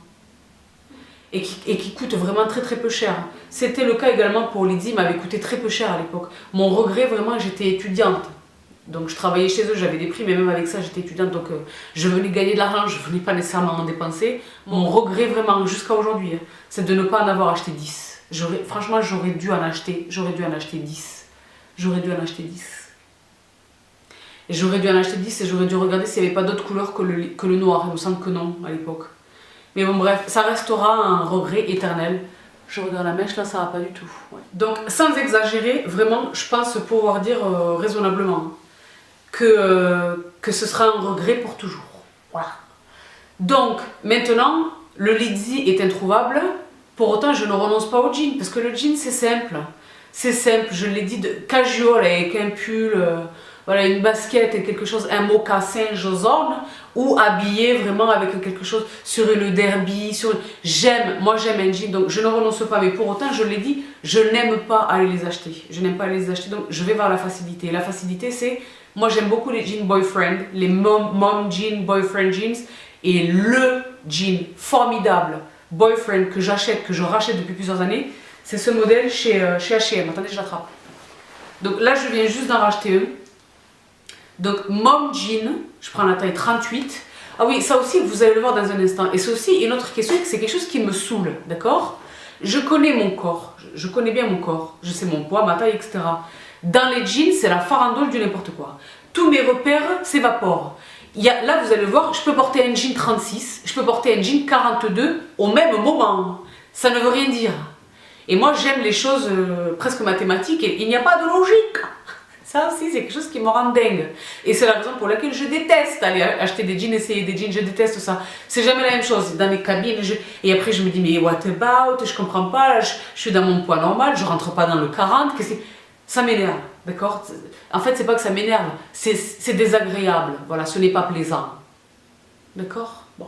et qui coûte vraiment très très peu cher. C'était le cas également pour Lizzy, m'avait coûté très peu cher à l'époque. Mon regret vraiment, j'étais étudiante. Donc je travaillais chez eux, j'avais des prix, mais même avec ça j'étais étudiante. Donc je venais gagner de l'argent, je venais pas nécessairement en dépenser. Mon regret vraiment jusqu'à aujourd'hui, c'est de ne pas en avoir acheté 10. Franchement j'aurais dû en acheter 10. J'aurais dû en acheter 10. Et j'aurais dû en acheter 10 et j'aurais dû regarder s'il n'y avait pas d'autres couleurs que le noir. Il me semble que non à l'époque. Mais bon bref, ça restera un regret éternel. Je regarde la mèche là, ça va pas du tout. Ouais. Donc sans exagérer, vraiment, je pense pouvoir dire raisonnablement que ce sera un regret pour toujours. Voilà. Donc maintenant, le Lizzy est introuvable. Pour autant, je ne renonce pas au jean parce que le jean c'est simple. C'est simple, je l'ai dit, de casual avec un pull, voilà, une basket et quelque chose, un mocassin jaune, ou habillé vraiment avec quelque chose sur une derby, moi j'aime un jean, donc je ne renonce pas, mais pour autant, je l'ai dit, je n'aime pas aller les acheter. Je n'aime pas aller les acheter, donc je vais vers la facilité. La facilité, c'est, moi j'aime beaucoup les jeans boyfriend, les mom jeans, boyfriend jeans, et le jean formidable boyfriend que j'achète, que je rachète depuis plusieurs années, c'est ce modèle chez H&M. Attendez, je l'attrape. Donc là, je viens juste d'en racheter un. Donc mom jean, je prends la taille 38. Ah oui, ça aussi, vous allez le voir dans un instant. Et c'est aussi une autre question, c'est quelque chose qui me saoule, d'accord? Je connais mon corps, je connais bien mon corps, je sais mon poids, ma taille, etc. Dans les jeans, c'est la farandole du n'importe quoi. Tous mes repères s'évaporent. Là, vous allez le voir, je peux porter un jean 36, je peux porter un jean 42 au même moment. Ça ne veut rien dire. Et moi, j'aime les choses presque mathématiques et il n'y a pas de logique. Ça aussi, c'est quelque chose qui me rend dingue. Et c'est la raison pour laquelle je déteste aller acheter des jeans, essayer des jeans, je déteste ça. C'est jamais la même chose. Dans les cabines, et après je me dis, mais what about? Je comprends pas, là, je suis dans mon poids normal, je rentre pas dans le 40. Ça m'énerve, d'accord? En fait, c'est pas que ça m'énerve, c'est désagréable. Voilà, ce n'est pas plaisant. D'accord? Bon.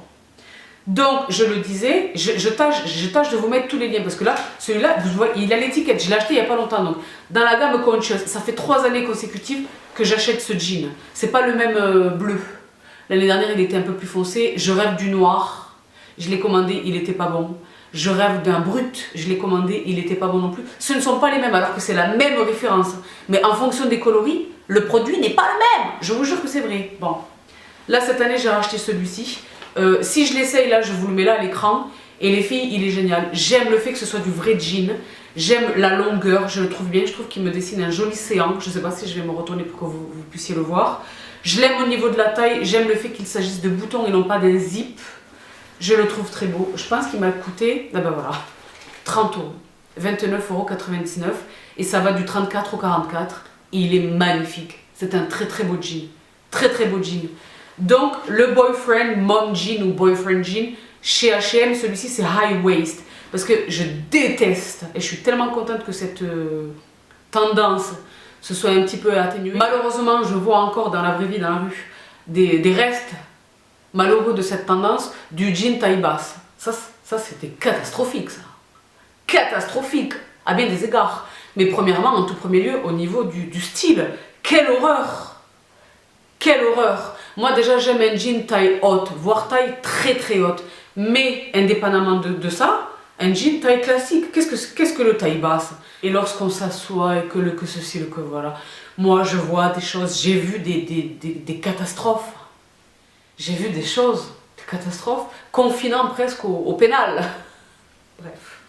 Donc, je le disais, je tâche de vous mettre tous les liens parce que là, celui-là, vous voyez, il a l'étiquette, je l'ai acheté il n'y a pas longtemps. Donc, dans la gamme Conscious, ça fait 3 années consécutives que j'achète ce jean. C'est pas le même bleu. L'année dernière, il était un peu plus foncé. Je rêve du noir. Je l'ai commandé, il n'était pas bon. Je rêve d'un brut. Je l'ai commandé, il n'était pas bon non plus. Ce ne sont pas les mêmes alors que c'est la même référence. Mais en fonction des coloris, le produit n'est pas le même. Je vous jure que c'est vrai. Bon. Là, cette année, j'ai racheté celui-ci. Si je l'essaye là, je vous le mets là à l'écran. Et les filles, il est génial. J'aime le fait que ce soit du vrai jean. J'aime la longueur, je le trouve bien. Je trouve qu'il me dessine un joli séant. Je ne sais pas si je vais me retourner pour que vous puissiez le voir. Je l'aime au niveau de la taille. J'aime le fait qu'il s'agisse de boutons et non pas d'un zip. Je le trouve très beau. Je pense qu'il m'a coûté, ah ben voilà, 30 €. 29,99 €. Et ça va du 34 au 44. Et il est magnifique. C'est un très très beau jean. Très très beau jean. Donc, le boyfriend mom jean ou boyfriend jean, chez H&M, celui-ci c'est high waist. Parce que je déteste, et je suis tellement contente que cette tendance se soit un petit peu atténuée. Malheureusement, je vois encore dans la vraie vie, dans la rue, des restes malheureux de cette tendance, du jean taille basse. Ça c'était catastrophique, ça. Catastrophique, à bien des égards. Mais premièrement, en tout premier lieu, au niveau du style. Quelle horreur! Quelle horreur! Moi déjà j'aime un jean taille haute, voire taille très très haute. Mais indépendamment de ça, un jean taille classique. Qu'est-ce que le taille basse? Et lorsqu'on s'assoit et que ceci, que voilà. Moi je vois des choses, j'ai vu des catastrophes. J'ai vu des choses, des catastrophes, confinant presque au pénal. Bref.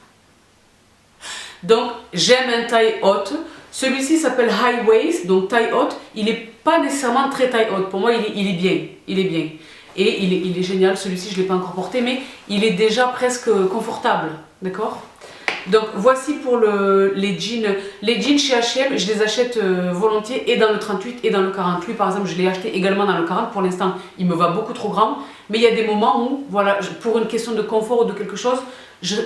Donc j'aime un taille haute. Celui-ci s'appelle high waist, donc taille haute. Il n'est pas nécessairement très taille haute. Pour moi, il est bien. Il est bien. Et il est génial. Celui-ci, je ne l'ai pas encore porté, mais il est déjà presque confortable. D'accord? Donc, voici pour les jeans. Les jeans chez H&M, je les achète volontiers et dans le 38 et dans le 40. Lui, par exemple, je l'ai acheté également dans le 40. Pour l'instant, il me va beaucoup trop grand. Mais il y a des moments où, voilà, pour une question de confort ou de quelque chose, je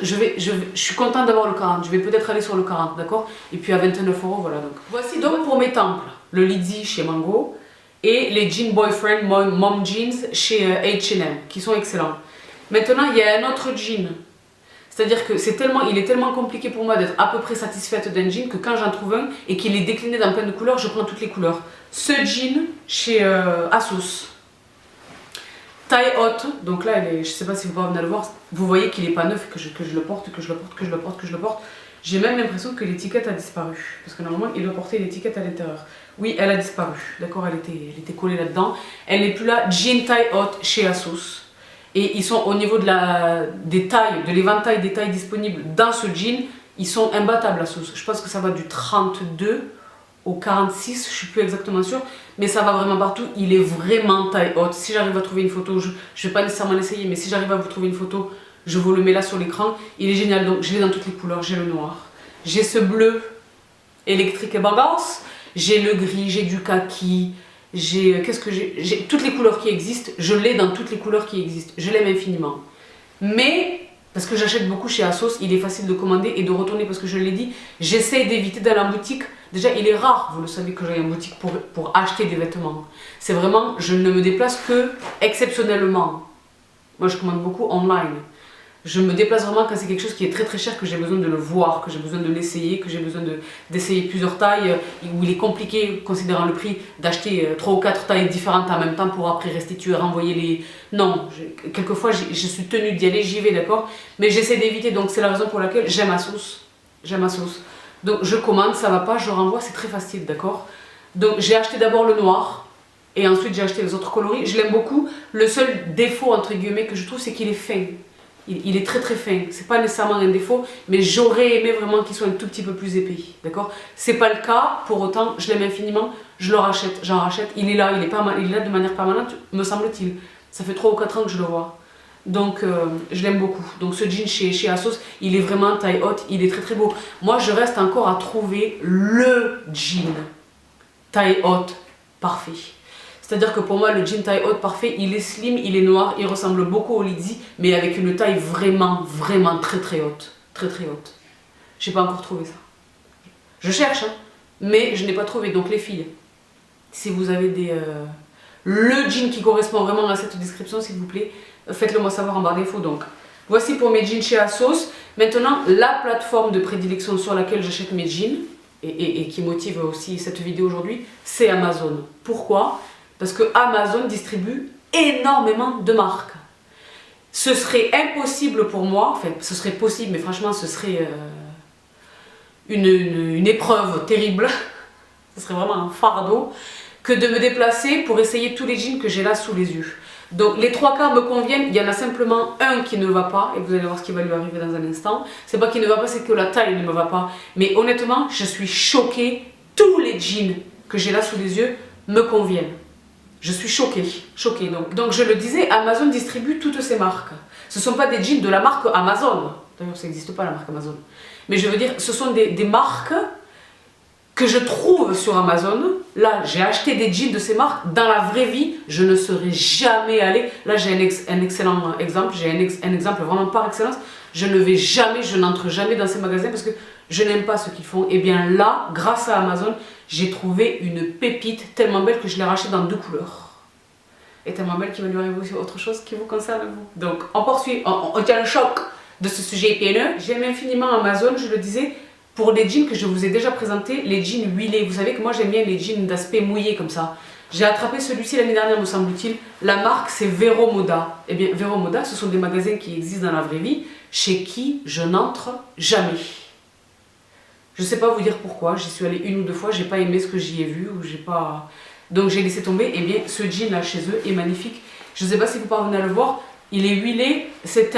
suis contente d'avoir le 40. Je vais peut-être aller sur le 40, d'accord? Et puis à 29 €, voilà. Donc. Voici donc pour mes temples, le Lizzy chez Mango et les jeans boyfriend mom jeans chez H&M, qui sont excellents. Maintenant, il y a un autre jean. C'est-à-dire que il est tellement compliqué pour moi d'être à peu près satisfaite d'un jean que quand j'en trouve un et qu'il est décliné dans plein de couleurs, je prends toutes les couleurs. Ce jean chez Asos. Taille haute, donc là, je ne sais pas si vous pouvez venir le voir, vous voyez qu'il n'est pas neuf, que je le porte. J'ai même l'impression que l'étiquette a disparu. Parce que normalement, il doit porter l'étiquette à l'intérieur. Oui, elle a disparu. D'accord, elle était collée là-dedans. Elle n'est plus là. Jean taille haute chez Asos. Et ils sont au niveau des tailles, de l'éventail des tailles disponibles dans ce jean, ils sont imbattables Asos. Je pense que ça va du 32 au 46, je suis plus exactement sûre, mais ça va vraiment partout. Il est vraiment taille haute. Si j'arrive à trouver une photo, je vais pas nécessairement l'essayer, mais si j'arrive à vous trouver une photo, je vous le mets là sur l'écran. Il est génial, donc je l'ai dans toutes les couleurs. J'ai le noir, j'ai ce bleu électrique et bagasse, j'ai le gris, j'ai du kaki, j'ai toutes les couleurs qui existent. Je l'ai dans toutes les couleurs qui existent. Je l'aime infiniment. Mais parce que j'achète beaucoup chez ASOS, il est facile de commander et de retourner parce que je l'ai dit, j'essaie d'éviter d'aller en boutique. Déjà, il est rare, vous le savez, que j'aille en boutique pour acheter des vêtements. C'est vraiment, je ne me déplace que exceptionnellement. Moi, je commande beaucoup online. Je me déplace vraiment quand c'est quelque chose qui est très très cher, que j'ai besoin de le voir, que j'ai besoin de l'essayer, que j'ai besoin d'essayer plusieurs tailles, où il est compliqué, considérant le prix, d'acheter 3 ou 4 tailles différentes en même temps pour après restituer, renvoyer les... Non, quelquefois je suis tenue d'y aller, j'y vais, d'accord? Mais j'essaie d'éviter, donc c'est la raison pour laquelle j'aime ASOS. J'aime ASOS. Donc je commande, ça va pas, je renvoie, c'est très facile, d'accord? Donc j'ai acheté d'abord le noir, et ensuite j'ai acheté les autres coloris. Je l'aime beaucoup. Le seul défaut, entre guillemets, que je trouve, c'est qu'il est fin. Il est très très fin, c'est pas nécessairement un défaut, mais j'aurais aimé vraiment qu'il soit un tout petit peu plus épais, d'accord? C'est pas le cas, pour autant, je l'aime infiniment, je le rachète, j'en rachète, il est là, il est là de manière permanente, me semble-t-il. Ça fait 3 ou 4 ans que je le vois. Donc je l'aime beaucoup. Donc ce jean chez ASOS, il est vraiment taille haute, il est très très beau. Moi je reste encore à trouver le jean taille haute parfait. C'est-à-dire que pour moi, le jean taille haute parfait, il est slim, il est noir, il ressemble beaucoup au Lizzy, mais avec une taille vraiment, vraiment très très haute. Très très haute. J'ai pas encore trouvé ça. Je cherche, hein, mais je n'ai pas trouvé. Donc les filles, si vous avez le jean qui correspond vraiment à cette description, s'il vous plaît, faites-le moi savoir en barre d'infos. Donc, voici pour mes jeans chez ASOS. Maintenant, la plateforme de prédilection sur laquelle j'achète mes jeans, et qui motive aussi cette vidéo aujourd'hui, c'est Amazon. Pourquoi ? Parce que Amazon distribue énormément de marques. Ce serait impossible pour moi, enfin ce serait possible, mais franchement ce serait une épreuve terrible, ce serait vraiment un fardeau, que de me déplacer pour essayer tous les jeans que j'ai là sous les yeux. Donc les 3 quarts me conviennent, il y en a simplement un qui ne va pas, et vous allez voir ce qui va lui arriver dans un instant. C'est pas qu'il ne va pas, c'est que la taille ne me va pas. Mais honnêtement, je suis choquée, tous les jeans que j'ai là sous les yeux me conviennent. Je suis choquée. Donc je le disais, Amazon distribue toutes ces marques. Ce ne sont pas des jeans de la marque Amazon. D'ailleurs, ça n'existe pas la marque Amazon. Mais je veux dire, ce sont des marques que je trouve sur Amazon. Là, j'ai acheté des jeans de ces marques. Dans la vraie vie, je ne serais jamais allée. Là, j'ai un excellent exemple. J'ai un exemple vraiment par excellence. Je n'entre jamais dans ces magasins parce que je n'aime pas ce qu'ils font. Et bien là, grâce à Amazon, j'ai trouvé une pépite tellement belle que je l'ai rachetée dans 2 couleurs. Et tellement belle qu'il va lui arriver aussi autre chose qui vous concerne vous. Donc on poursuit, on tient le choc de ce sujet épineux. J'aime infiniment Amazon, je le disais, pour les jeans que je vous ai déjà présentés, les jeans huilés. Vous savez que moi j'aime bien les jeans d'aspect mouillé comme ça. J'ai attrapé celui-ci l'année dernière, me semble-t-il. La marque c'est Vero Moda. Eh bien Vero Moda, ce sont des magasins qui existent dans la vraie vie, chez qui je n'entre jamais. Je ne sais pas vous dire pourquoi, j'y suis allée 1 ou 2 fois, j'ai pas aimé ce que j'y ai vu, ou j'ai pas... Donc j'ai laissé tomber, et bien ce jean là chez eux est magnifique. Je ne sais pas si vous parvenez à le voir, il est huilé, c'est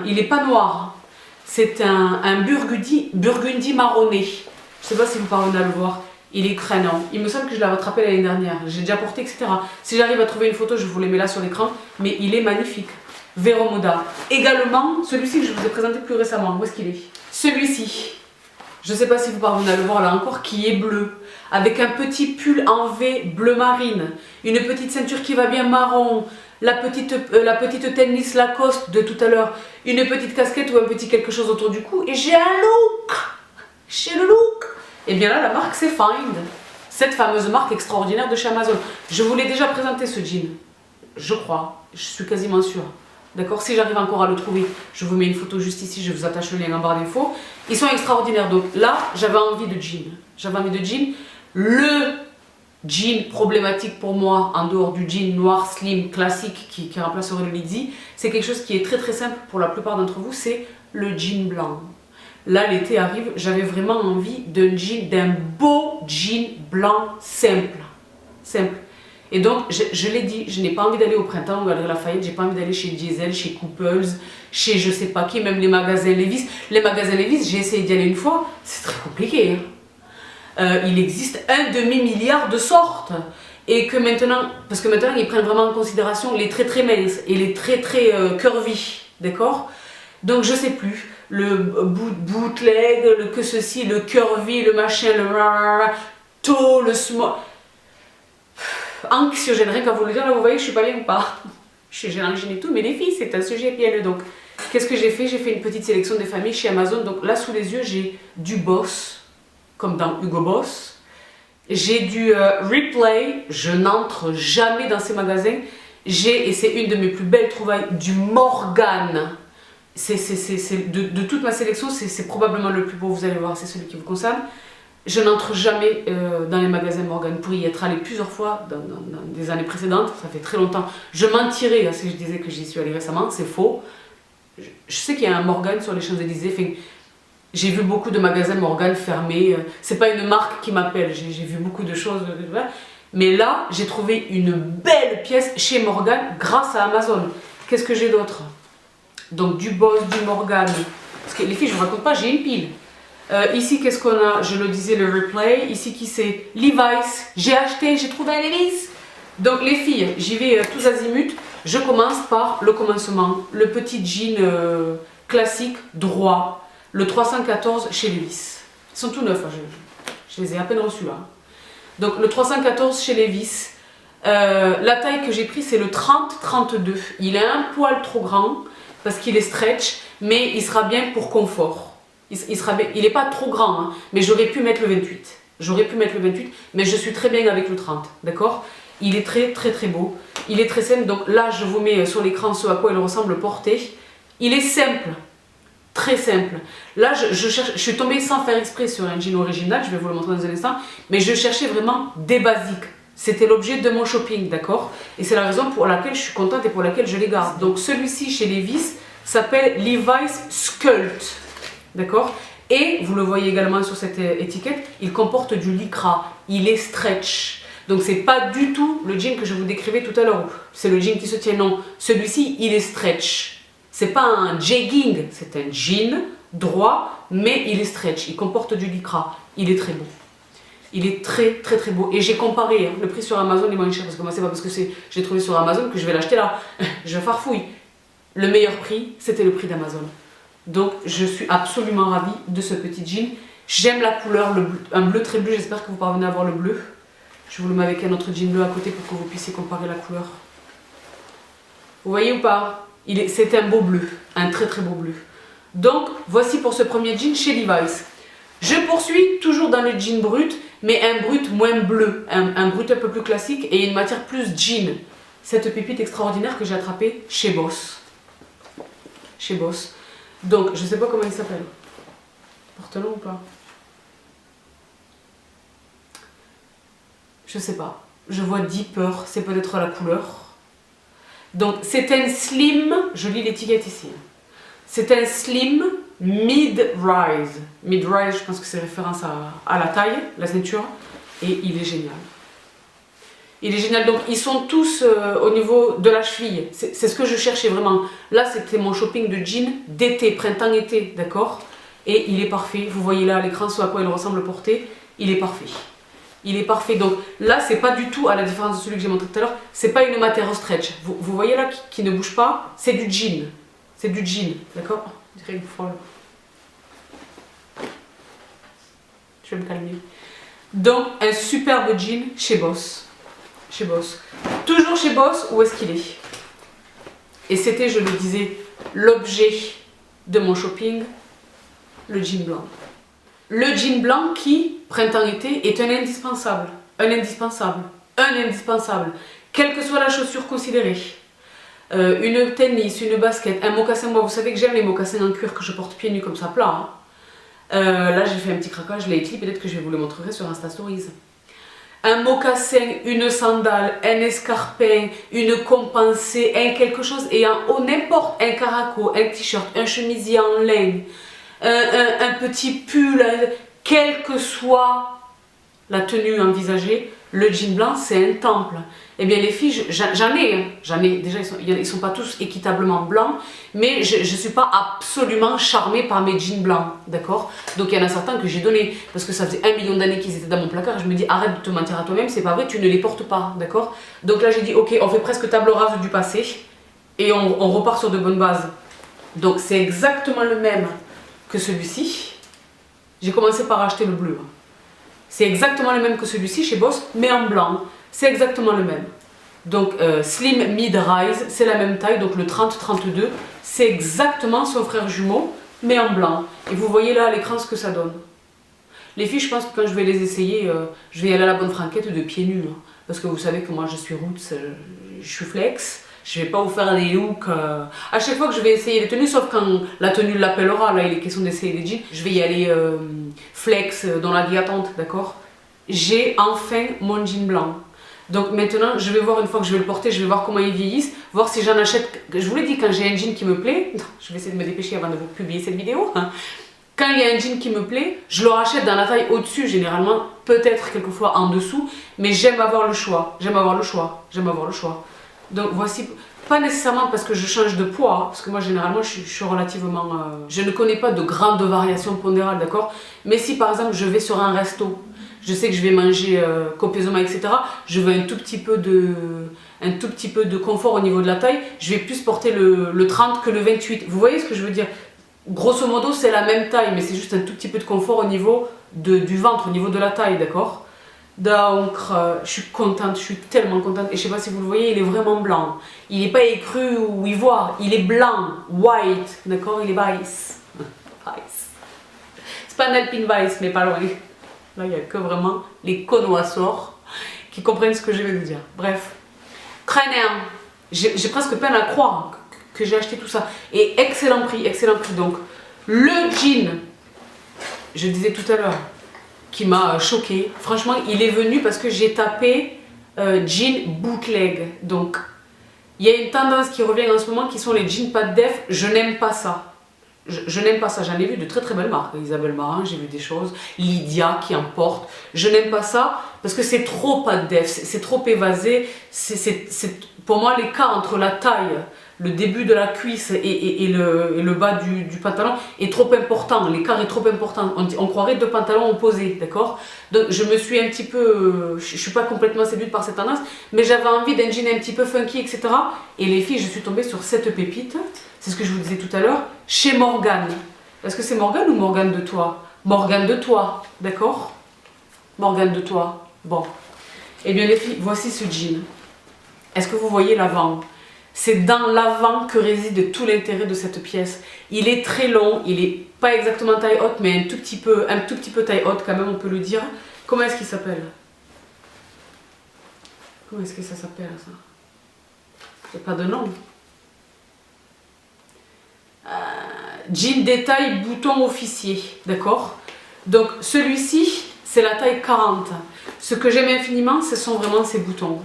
il n'est pas noir, c'est un burgundy marronné. Je ne sais pas si vous parvenez à le voir, il est crânant. Il me semble que je l'ai rattrapé l'année dernière, j'ai déjà porté, etc. Si j'arrive à trouver une photo, je vous les mets là sur l'écran, mais il est magnifique. Vero Moda. Également, celui-ci que je vous ai présenté plus récemment, où est-ce qu'il est? Celui-ci. Je ne sais pas si vous parvenez à le voir là encore, qui est bleu, avec un petit pull en V bleu marine, une petite ceinture qui va bien marron, la petite tennis Lacoste de tout à l'heure, une petite casquette ou un petit quelque chose autour du cou, et j'ai un look. J'ai le look. Et bien là, la marque c'est Find, cette fameuse marque extraordinaire de chez Amazon. Je vous l'ai déjà présenté ce jean, je crois, je suis quasiment sûre. D'accord, si j'arrive encore à le trouver, je vous mets une photo juste ici, je vous attache le lien en barre d'infos. Ils sont extraordinaires. Donc là, j'avais envie de jean. Le jean problématique pour moi, en dehors du jean noir slim classique qui remplacerait le Lizzy, c'est quelque chose qui est très très simple pour la plupart d'entre vous, c'est le jean blanc. Là, l'été arrive, j'avais vraiment envie d'un beau jean blanc simple. Et donc, je l'ai dit, je n'ai pas envie d'aller au printemps ou à Galeries Lafayette, j'ai pas envie d'aller chez Diesel, chez Couples, chez je sais pas qui, même les magasins Levi's. Les magasins Levi's, j'ai essayé d'y aller une fois, c'est très compliqué. Hein. il existe un demi-milliard de sortes. Et que maintenant, parce que maintenant ils prennent vraiment en considération les très très minces et les très très curvy, d'accord? Donc je sais plus, le bootleg, le que ceci, le curvy, le machin, le tôt, le small. Anxiogène, rien qu'à vous le dire, là vous voyez que je suis pas bien ou pas? Je suis généralisée et tout, mais les filles c'est un sujet PLE. Donc qu'est-ce que j'ai fait? J'ai fait une petite sélection des familles chez Amazon. Donc là sous les yeux j'ai du Boss, comme dans Hugo Boss. J'ai du Replay, je n'entre jamais dans ces magasins. J'ai, et c'est une de mes plus belles trouvailles, du Morgan. De toute ma sélection, c'est probablement le plus beau, vous allez voir, c'est celui qui vous concerne. Je n'entre jamais dans les magasins Morgan. Pour y être allée plusieurs fois dans des années précédentes, ça fait très longtemps. Je mentirais si je disais que j'y suis allée récemment, c'est faux. Je sais qu'il y a un Morgan sur les Champs-Élysées. Enfin, j'ai vu beaucoup de magasins Morgan fermés. C'est pas une marque qui m'appelle. J'ai vu beaucoup de choses. Mais là, j'ai trouvé une belle pièce chez Morgan grâce à Amazon. Qu'est-ce que j'ai d'autre? Donc du Boss, du Morgan. Parce que les filles, je vous raconte pas, j'ai une pile. Ici, qu'est-ce qu'on a? Je le disais, le Replay. Ici, qui c'est? Levi's. J'ai acheté, j'ai trouvé un Levi's. Donc les filles, j'y vais tous azimuts. Je commence par le commencement. Le petit jean classique, droit. Le 314 chez Levi's. Ils sont tout neufs, hein, je les ai à peine reçus là. Donc le 314 chez Levi's. La taille que j'ai pris c'est le 30-32. Il est un poil trop grand parce qu'il est stretch, mais il sera bien pour confort. Il n'est pas trop grand, hein, mais j'aurais pu mettre le 28. J'aurais pu mettre le 28, mais je suis très bien avec le 30, d'accord? Il est très très très beau. Il est très simple, donc là je vous mets sur l'écran ce à quoi il ressemble porté. Il est simple. Très simple. Là, je suis tombée sans faire exprès sur un jean original, je vais vous le montrer dans un instant, mais je cherchais vraiment des basiques. C'était l'objet de mon shopping, d'accord? Et c'est la raison pour laquelle je suis contente et pour laquelle je les garde. Donc celui-ci chez Levi's s'appelle Levi's Sculpt, d'accord? Et vous le voyez également sur cette étiquette, il comporte du lycra, il est stretch. Donc c'est pas du tout le jean que je vous décrivais tout à l'heure. C'est le jean qui se tient, non. Celui-ci, il est stretch. C'est pas un jegging, c'est un jean droit, mais il est stretch, il comporte du lycra, il est très beau. Il est très très très beau. Et j'ai comparé, hein, le prix sur Amazon est moins cher, parce que moi c'est pas parce que j'ai trouvé sur Amazon que je vais l'acheter là. Je farfouille. Le meilleur prix, c'était le prix d'Amazon. Donc je suis absolument ravie de ce petit jean. J'aime la couleur, un bleu très bleu, j'espère que vous parvenez à voir le bleu. Je vous le mets avec un autre jean bleu à côté pour que vous puissiez comparer la couleur. Vous voyez ou pas? C'est un beau bleu, un très très beau bleu. Donc voici pour ce premier jean chez Levi's. Je poursuis toujours dans le jean brut, mais un brut moins bleu, un brut un peu plus classique et une matière plus jean. Cette pépite extraordinaire que j'ai attrapée chez Boss. Chez Boss. Donc je sais pas comment il s'appelle. Porte-le ou pas? Je sais pas. Je vois Deeper, c'est peut-être la couleur. Donc c'est un slim, je lis l'étiquette ici. C'est un slim mid-rise. Mid-rise, je pense que c'est référence à la taille, la ceinture. Et il est génial. Il est génial. Donc ils sont tous au niveau de la cheville. C'est ce que je cherchais vraiment. Là c'était mon shopping de jean d'été, printemps-été, d'accord? Et il est parfait. Vous voyez là à l'écran ce à quoi il ressemble porté. Il est parfait. Il est parfait. Donc là, c'est pas du tout, à la différence de celui que j'ai montré tout à l'heure, c'est pas une matière stretch. Vous voyez là qui ne bouge pas, c'est du jean. C'est du jean, d'accord? Je dirais une folle. Je vais me calmer. Donc, un superbe jean chez Boss. Chez Boss. Toujours chez Boss, où est-ce qu'il est? Et c'était, je le disais, l'objet de mon shopping, le jean blanc. Le jean blanc qui, printemps-été, est un indispensable. Un indispensable. Un indispensable. Quelle que soit la chaussure considérée. Une tennis, une basket, un mocassin. Moi, vous savez que j'aime les mocassins en cuir que je porte pieds nus comme ça, plat. Hein. Là, j'ai fait un petit craquage, je l'ai écrit. Peut-être que je vais vous le montrer sur Insta Stories. Un mocassin, une sandale, un escarpin, une compensée, un quelque chose. Et en haut, n'importe, un caraco, un t-shirt, un chemisier en laine. Un petit pull, quel que soit la tenue envisagée, le jean blanc, c'est un temple. Eh bien les filles, j'en ai, déjà ils sont pas tous équitablement blancs, mais je suis pas absolument charmée par mes jeans blancs, d'accord? Donc il y en a certains que j'ai donnés, parce que ça faisait 1 million d'années qu'ils étaient dans mon placard, je me dis arrête de te mentir à toi-même, c'est pas vrai, tu ne les portes pas, d'accord? Donc là j'ai dit ok, on fait presque table rase du passé, et on repart sur de bonnes bases. Donc c'est exactement le même que celui-ci. J'ai commencé par acheter le bleu. C'est exactement le même que celui-ci chez Boss, mais en blanc. C'est exactement le même. Donc Slim Mid Rise, c'est la même taille, donc le 30-32. C'est exactement son frère jumeau, mais en blanc. Et vous voyez là à l'écran ce que ça donne. Les filles, je pense que quand je vais les essayer, je vais y aller à la bonne franquette de pieds nus. Hein, parce que vous savez que moi je suis roots, je suis flex. Je vais pas vous faire des looks. À chaque fois que je vais essayer les tenues, sauf quand la tenue l'appellera, là il est question d'essayer les jeans, je vais y aller flex dans la vie attente, d'accord? J'ai enfin mon jean blanc. Donc maintenant, je vais voir une fois que je vais le porter, je vais voir comment ils vieillissent, voir si j'en achète. Je vous l'ai dit, quand j'ai un jean qui me plaît, je vais essayer de me dépêcher avant de vous publier cette vidéo. Hein. Quand il y a un jean qui me plaît, je le rachète dans la taille au-dessus, généralement, peut-être quelquefois en dessous, mais j'aime avoir le choix. J'aime avoir le choix. J'aime avoir le choix. Donc voici, pas nécessairement parce que je change de poids, parce que moi généralement je suis relativement... je ne connais pas de grandes variations pondérales, d'accord? Mais si par exemple je vais sur un resto, je sais que je vais manger copieusement, etc. Je veux un tout petit peu de confort au niveau de la taille, je vais plus porter le 30 que le 28. Vous voyez ce que je veux dire? Grosso modo c'est la même taille, mais c'est juste un tout petit peu de confort au niveau du ventre, au niveau de la taille, d'accord? Donc, je suis contente, je suis tellement contente. Et je sais pas si vous le voyez, il est vraiment blanc. Il n'est pas écru ou ivoire, il est blanc, white, d'accord? Il est Weiss. Weiss. C'est pas un Alpine Weiss, mais pas loin. Là, il n'y a que vraiment les connoisseurs qui comprennent ce que je vais vous dire. Bref. Crânien. J'ai presque peine à croire que j'ai acheté tout ça. Et excellent prix, excellent prix. Donc, le jean, je disais tout à l'heure, qui m'a choqué. Franchement, il est venu parce que j'ai tapé jean bootleg. Donc, il y a une tendance qui revient en ce moment qui sont les jeans pas de def. Je n'aime pas ça. Je n'aime pas ça. J'en ai vu de très très belles marques. Isabelle Marant, j'ai vu des choses. Lydia qui en porte. Je n'aime pas ça parce que c'est trop pas de def. C'est trop évasé. Pour moi, l'écart entre la taille, le début de la cuisse et le bas du pantalon est trop important, l'écart est trop important, on croirait deux pantalons opposés, d'accord? Donc je me suis un petit peu, je suis pas complètement séduite par cette tendance, mais j'avais envie d'un jean un petit peu funky, etc. Et les filles, je suis tombée sur cette pépite, c'est ce que je vous disais tout à l'heure, chez Morgane. Est-ce que c'est Morgane ou Morgane de Toi? Morgane de Toi, d'accord? Morgane de Toi, bon. Eh bien les filles, voici ce jean. Est-ce que vous voyez l'avant? C'est dans l'avant que réside tout l'intérêt de cette pièce. Il est très long, il n'est pas exactement taille haute, mais un tout petit peu taille haute quand même, on peut le dire. Comment est-ce qu'il s'appelle? Comment est-ce que ça s'appelle ça? Il n'y a pas de nom. Jean détail bouton officier, d'accord? Donc celui-ci, c'est la taille 40. Ce que j'aime infiniment, ce sont vraiment ces boutons.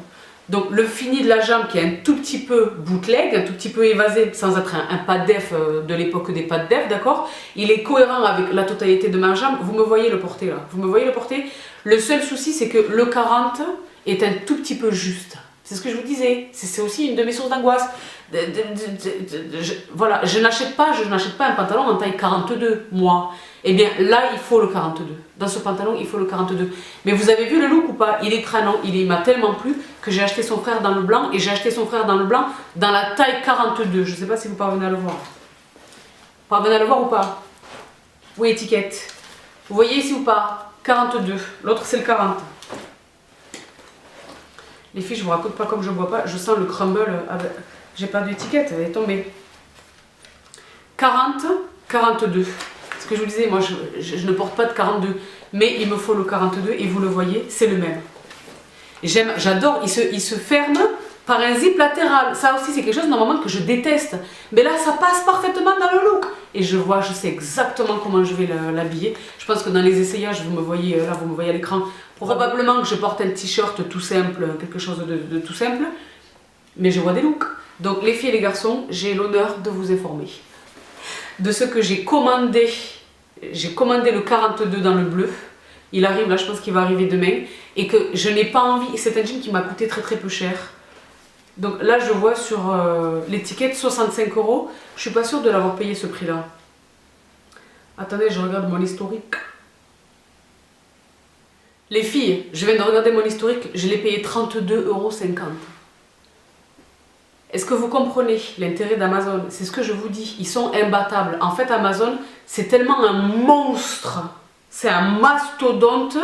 Donc le fini de la jambe qui est un tout petit peu bootleg, un tout petit peu évasé sans être un pas def de l'époque des pas de def, d'accord? Il est cohérent avec la totalité de ma jambe. Vous me voyez le porter là, vous me voyez le porter. Le seul souci c'est que le 40 est un tout petit peu juste. C'est ce que je vous disais, c'est aussi une de mes sources d'angoisse. Voilà, je n'achète pas un pantalon en taille 42, moi. Eh bien là, il faut le 42. Dans ce pantalon, il faut le 42. Mais vous avez vu le look ou pas? Il est crânant, il m'a tellement plu que j'ai acheté son frère dans le blanc et j'ai acheté son frère dans le blanc dans la taille 42. Je ne sais pas si vous parvenez à le voir. Parvenez à le voir ou pas? Oui, étiquette. Vous voyez ici ou pas? 42. L'autre, c'est le 40. Les filles, je vous raconte pas comme je bois pas. Je sens le crumble. J'ai pas d'étiquette, elle est tombée. 40, 42. Ce que je vous disais, moi, je ne porte pas de 42. Mais il me faut le 42 et vous le voyez, c'est le même. J'adore, il se ferme par un zip latéral. Ça aussi, c'est quelque chose normalement que je déteste. Mais là, ça passe parfaitement dans le look. Et je sais exactement comment je vais l'habiller. Je pense que dans les essayages, vous me voyez là, vous me voyez à l'écran. Probablement que je porte un t-shirt tout simple, quelque chose de tout simple. Mais je vois des looks. Donc les filles et les garçons, j'ai l'honneur de vous informer de ce que j'ai commandé. J'ai commandé le 42 dans le bleu. Il arrive là, je pense qu'il va arriver demain. Et que je n'ai pas envie. C'est un jean qui m'a coûté très peu cher. Donc là, je vois sur l'étiquette 65 €. Je suis pas sûre de l'avoir payé ce prix-là. Attendez, je regarde mon historique. Les filles, je viens de regarder mon historique, je l'ai payé 32,50 €. Est-ce que vous comprenez l'intérêt d'Amazon? C'est ce que je vous dis, ils sont imbattables. En fait, Amazon, c'est tellement un monstre, c'est un mastodonte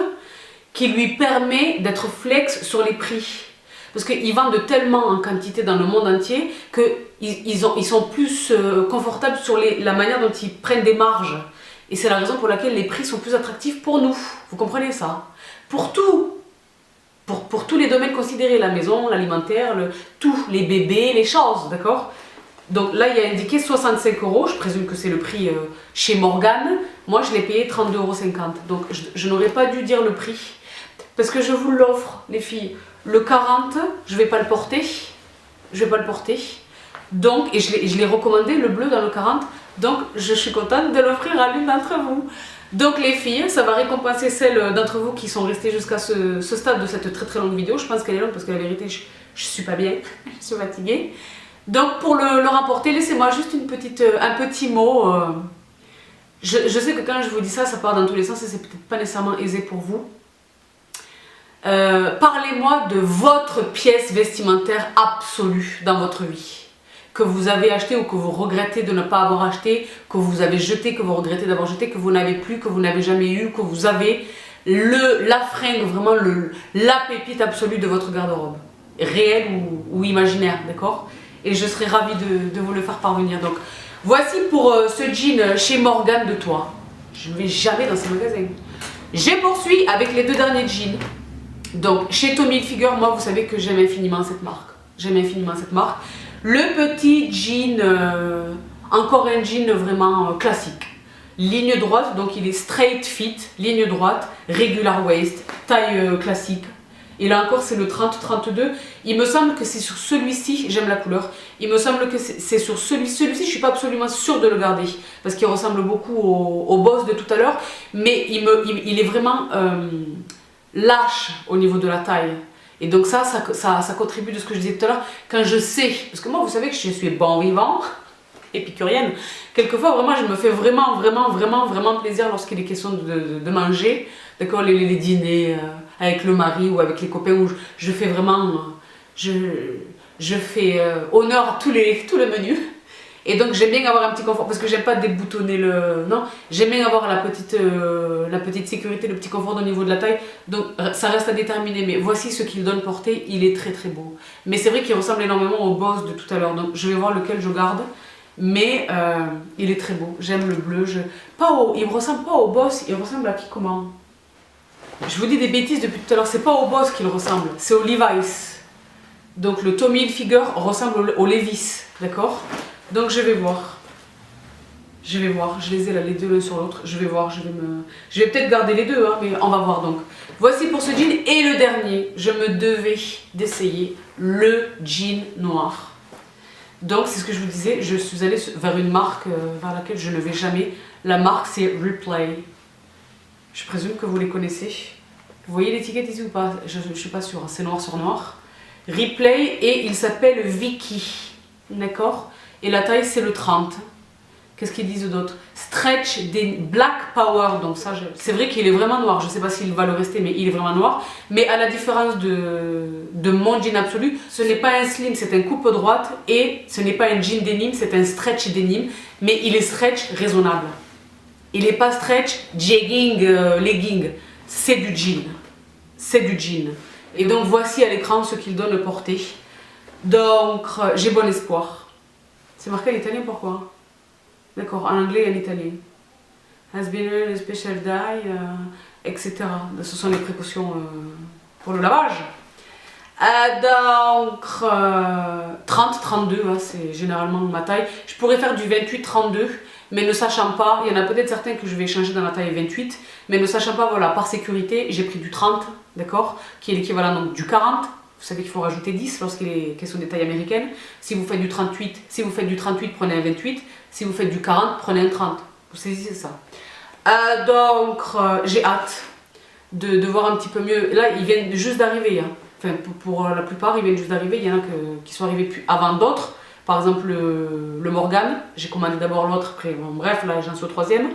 qui lui permet d'être flex sur les prix. Parce qu'ils vendent tellement en quantité dans le monde entier qu'ils sont plus confortables sur la manière dont ils prennent des marges. Et c'est la raison pour laquelle les prix sont plus attractifs pour nous. Vous comprenez ça? Pour tout. Pour tous les domaines considérés, la maison, l'alimentaire, tout, les bébés, les choses, d'accord? Donc là, il y a indiqué 65 €, je présume que c'est le prix chez Morgan. Moi, je l'ai payé 32,50 €. Donc je n'aurais pas dû dire le prix. Parce que je vous l'offre, les filles. Le 40, je ne vais pas le porter. Je vais pas le porter. Donc, et je l'ai recommandé, le bleu dans le 40. Donc, je suis contente de l'offrir à l'une d'entre vous. Donc les filles, ça va récompenser celles d'entre vous qui sont restées jusqu'à ce stade de cette très longue vidéo. Je pense qu'elle est longue parce que la vérité, je suis pas bien, je suis fatiguée. Donc pour le remporter, laissez-moi juste un petit mot. Je sais que quand je vous dis ça, ça part dans tous les sens et c'est peut-être pas nécessairement aisé pour vous. Parlez-moi de votre pièce vestimentaire absolue dans votre vie. Que vous avez acheté ou que vous regrettez de ne pas avoir acheté, que vous avez jeté, que vous regrettez d'avoir jeté, que vous n'avez plus, que vous n'avez jamais eu, que vous avez la fringue, vraiment la pépite absolue de votre garde-robe, réelle ou imaginaire, d'accord? Et je serais ravie de vous le faire parvenir. Donc voici pour ce jean chez Morgan de toi. Je ne vais jamais dans ces magasins. J'ai poursuivi avec les 2 derniers jeans. Donc chez Tommy Hilfiger, moi vous savez que j'aime infiniment cette marque. J'aime infiniment cette marque. Le petit jean, encore un jean vraiment classique. Ligne droite, donc il est straight fit, ligne droite, regular waist, taille classique. Et là encore c'est le 30-32. Il me semble que c'est sur celui-ci, j'aime la couleur. Il me semble que c'est sur celui-ci, je ne suis pas absolument sûre de le garder. Parce qu'il ressemble beaucoup au boss de tout à l'heure. Mais il est vraiment lâche au niveau de la taille. Et donc ça contribue de ce que je disais tout à l'heure, quand je sais, parce que moi vous savez que je suis bon vivant, épicurienne, quelquefois vraiment je me fais vraiment plaisir lorsqu'il est question de manger, d'accord, les dîners avec le mari ou avec les copains où je fais vraiment, je fais honneur à tout le menu. Et donc j'aime bien avoir un petit confort, parce que j'aime pas déboutonner non, j'aime bien avoir la petite sécurité, le petit confort au niveau de la taille, donc ça reste à déterminer, mais voici ce qu'il donne porter, il est très beau. Mais c'est vrai qu'il ressemble énormément au boss de tout à l'heure, donc je vais voir lequel je garde, mais il est très beau, j'aime le bleu, il me ressemble pas au boss, il ressemble à qui, comment? Je vous dis des bêtises depuis tout à l'heure, c'est pas au boss qu'il ressemble, c'est au Levi's. Donc le Tommy Hilfiger ressemble au Levi's, d'accord? Donc je vais voir, je les ai là les deux l'un sur l'autre, je vais voir, je vais peut-être garder les deux, hein, mais on va voir donc. Voici pour ce jean et le dernier, je me devais d'essayer le jean noir. Donc c'est ce que je vous disais, je suis allée vers une marque vers laquelle je ne vais jamais, la marque c'est Replay. Je présume que vous les connaissez. Vous voyez l'étiquette ici ou pas? Je ne suis pas sûre, c'est noir sur noir. Replay et il s'appelle Vicky, d'accord? Et la taille c'est le 30. Qu'est-ce qu'ils disent d'autre? Stretch des Black Power, donc ça c'est vrai qu'il est vraiment noir, je ne sais pas s'il va le rester mais il est vraiment noir. Mais à la différence de mon jean absolu, ce n'est pas un slim, c'est un coupe droite. Et ce n'est pas un jean denim, c'est un stretch denim. Mais il est stretch raisonnable. Il n'est pas stretch jegging, legging, c'est du jean. C'est du jean. Et donc voici à l'écran ce qu'il donne porter. Donc j'ai bon espoir. C'est marqué en italien, pourquoi? D'accord, en anglais et en italien. Has been a special dye, etc. Ce sont les précautions pour le lavage. Donc 30-32, hein, c'est généralement ma taille. Je pourrais faire du 28-32, mais ne sachant pas, il y en a peut-être certains que je vais changer dans la taille 28, mais ne sachant pas, voilà, par sécurité, j'ai pris du 30, d'accord, qui est l'équivalent donc du 40. Vous savez qu'il faut rajouter 10 lorsqu'il est question des tailles américaines. Si vous faites du 38, prenez un 28. Si vous faites du 40, prenez un 30. Vous saisissez ça. Donc, j'ai hâte. de voir un petit peu mieux. Là, ils viennent juste d'arriver. Hein. Enfin, pour la plupart, ils viennent juste d'arriver. Il y en a qui sont arrivés avant d'autres. Par exemple, le Morgan. J'ai commandé d'abord l'autre, après. Bon, bref, là, j'en suis au 3e.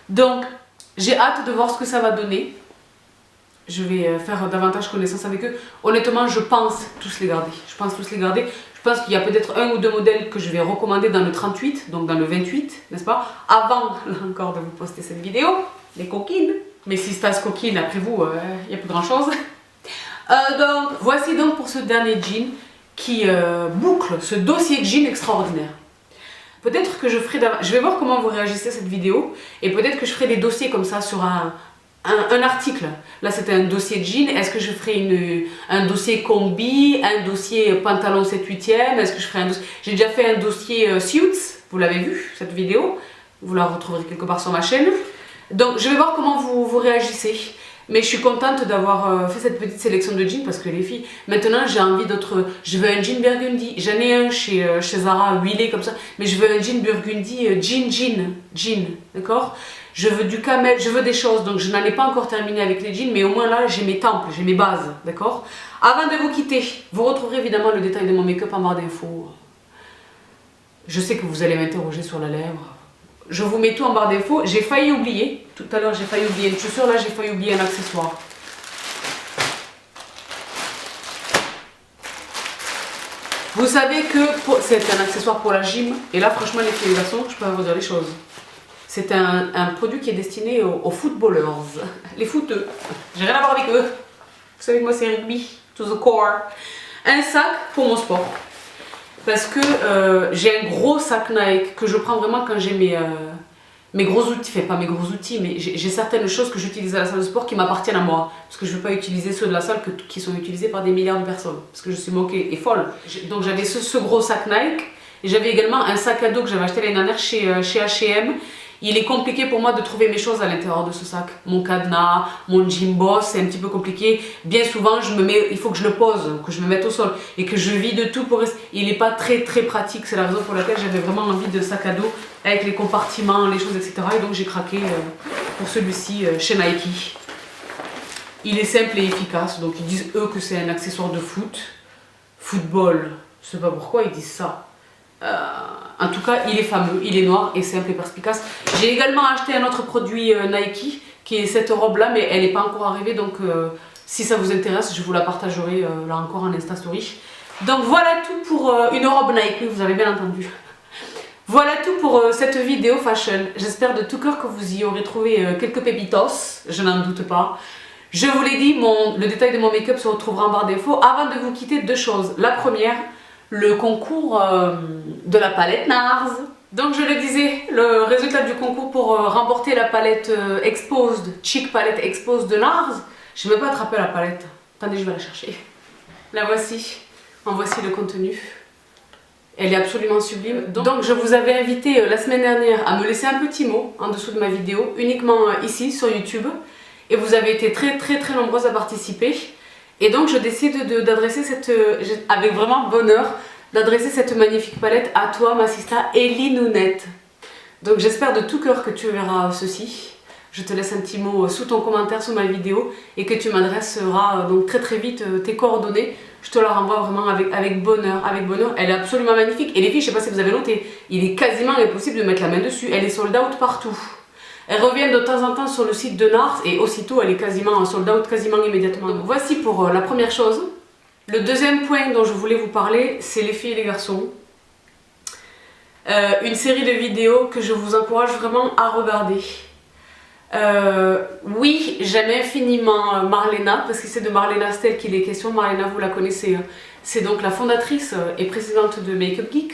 Donc, j'ai hâte de voir ce que ça va donner. Je vais faire davantage connaissance avec eux. Honnêtement, je pense tous les garder. Je pense tous les garder. Je pense qu'il y a peut-être 1 ou 2 modèles que je vais recommander dans le 38, donc dans le 28, n'est-ce pas? Avant, là encore, de vous poster cette vidéo. Les coquines. Mais si c'est pas coquine, après vous, il n'y a plus grand-chose. Donc, voici donc pour ce dernier jean qui boucle ce dossier de jean extraordinaire. Peut-être que je ferai... Je vais voir comment vous réagissez à cette vidéo. Et peut-être que je ferai des dossiers comme ça sur un article. Là, c'était un dossier de jean. Est-ce que je ferai un dossier combi, un dossier pantalon 7/8e? Est-ce que je ferai un dossier... J'ai déjà fait un dossier suits. Vous l'avez vu, cette vidéo. Vous la retrouverez quelque part sur ma chaîne. Donc, je vais voir comment vous réagissez. Mais je suis contente d'avoir fait cette petite sélection de jeans parce que les filles, maintenant j'ai envie d'autres. Je veux un jean burgundy. J'en ai un chez Zara, huilé comme ça. Mais je veux un jean burgundy, jean, d'accord? Je veux du camel, je veux des choses. Donc je n'en ai pas encore terminé avec les jeans, mais au moins là j'ai mes temples, j'ai mes bases, d'accord? Avant de vous quitter, vous retrouverez évidemment le détail de mon make-up en barre d'infos. Je sais que vous allez m'interroger sur la lèvre. Je vous mets tout en barre d'infos. J'ai failli oublier. Tout à l'heure, j'ai failli oublier une chaussure. Là, j'ai failli oublier un accessoire. Vous savez que c'est un accessoire pour la gym. Et là, franchement, les filles et les garçons, je peux vous dire les choses. C'est un produit qui est destiné aux footballers. Les footeux. J'ai rien à voir avec eux. Vous savez que moi, c'est rugby. To the core. Un sac pour mon sport. Parce que j'ai un gros sac Nike que je prends vraiment quand j'ai mes gros outils, enfin pas mes gros outils, mais j'ai certaines choses que j'utilise à la salle de sport qui m'appartiennent à moi. Parce que je ne veux pas utiliser ceux de la salle qui sont utilisés par des milliards de personnes. Parce que je suis moquée et folle. Donc j'avais ce gros sac Nike. Et j'avais également un sac à dos que j'avais acheté l'année dernière chez H&M. Il est compliqué pour moi de trouver mes choses à l'intérieur de ce sac. Mon cadenas, mon gym boss, c'est un petit peu compliqué. Bien souvent, il faut que je le pose, que je me mette au sol et que je vide tout pour rester. Il n'est pas très pratique, c'est la raison pour laquelle j'avais vraiment envie de sac à dos avec les compartiments, les choses, etc. Et donc j'ai craqué pour celui-ci chez Nike. Il est simple et efficace, donc ils disent eux que c'est un accessoire de football. Je sais pas pourquoi ils disent ça. En tout cas, il est fameux, il est noir et simple et perspicace. J'ai également acheté un autre produit Nike qui est cette robe là, mais elle n'est pas encore arrivée. Donc, si ça vous intéresse, je vous la partagerai là encore en Insta Story. Donc, voilà tout pour une robe Nike, vous avez bien entendu. Voilà tout pour cette vidéo fashion. J'espère de tout cœur que vous y aurez trouvé quelques pépitos, je n'en doute pas. Je vous l'ai dit, le détail de mon make-up se retrouvera en barre d'infos. Avant de vous quitter, 2 choses. La première, le concours de la palette NARS. Donc je le disais, le résultat du concours pour remporter la palette Exposed, Chic Palette Exposed de NARS. Je ne vais pas attraper la palette. Attendez, je vais la chercher. La voici. En voici le contenu. Elle est absolument sublime. Donc je vous avais invité la semaine dernière à me laisser un petit mot en dessous de ma vidéo, uniquement ici sur YouTube. Et vous avez été très nombreuses à participer. Et donc je décide d'adresser avec vraiment bonheur, d'adresser cette magnifique palette à toi, ma sista Ellie Nounette. Donc j'espère de tout cœur que tu verras ceci. Je te laisse un petit mot sous ton commentaire sous ma vidéo et que tu m'adresseras donc très vite tes coordonnées. Je te la renvoie vraiment avec bonheur, Elle est absolument magnifique. Et les filles, je ne sais pas si vous avez noté, il est quasiment impossible de mettre la main dessus. Elle est sold out partout. Elle revient de temps en temps sur le site de NARS et aussitôt elle est quasiment sold out, quasiment immédiatement. Donc voici pour la première chose. Le deuxième point dont je voulais vous parler, c'est les filles et les garçons. Une série de vidéos que je vous encourage vraiment à regarder. Oui, j'aime infiniment Marlena, parce que c'est de Marlena Stell qu'il est question. Marlena, vous la connaissez, c'est donc la fondatrice et présidente de Make Up Geek,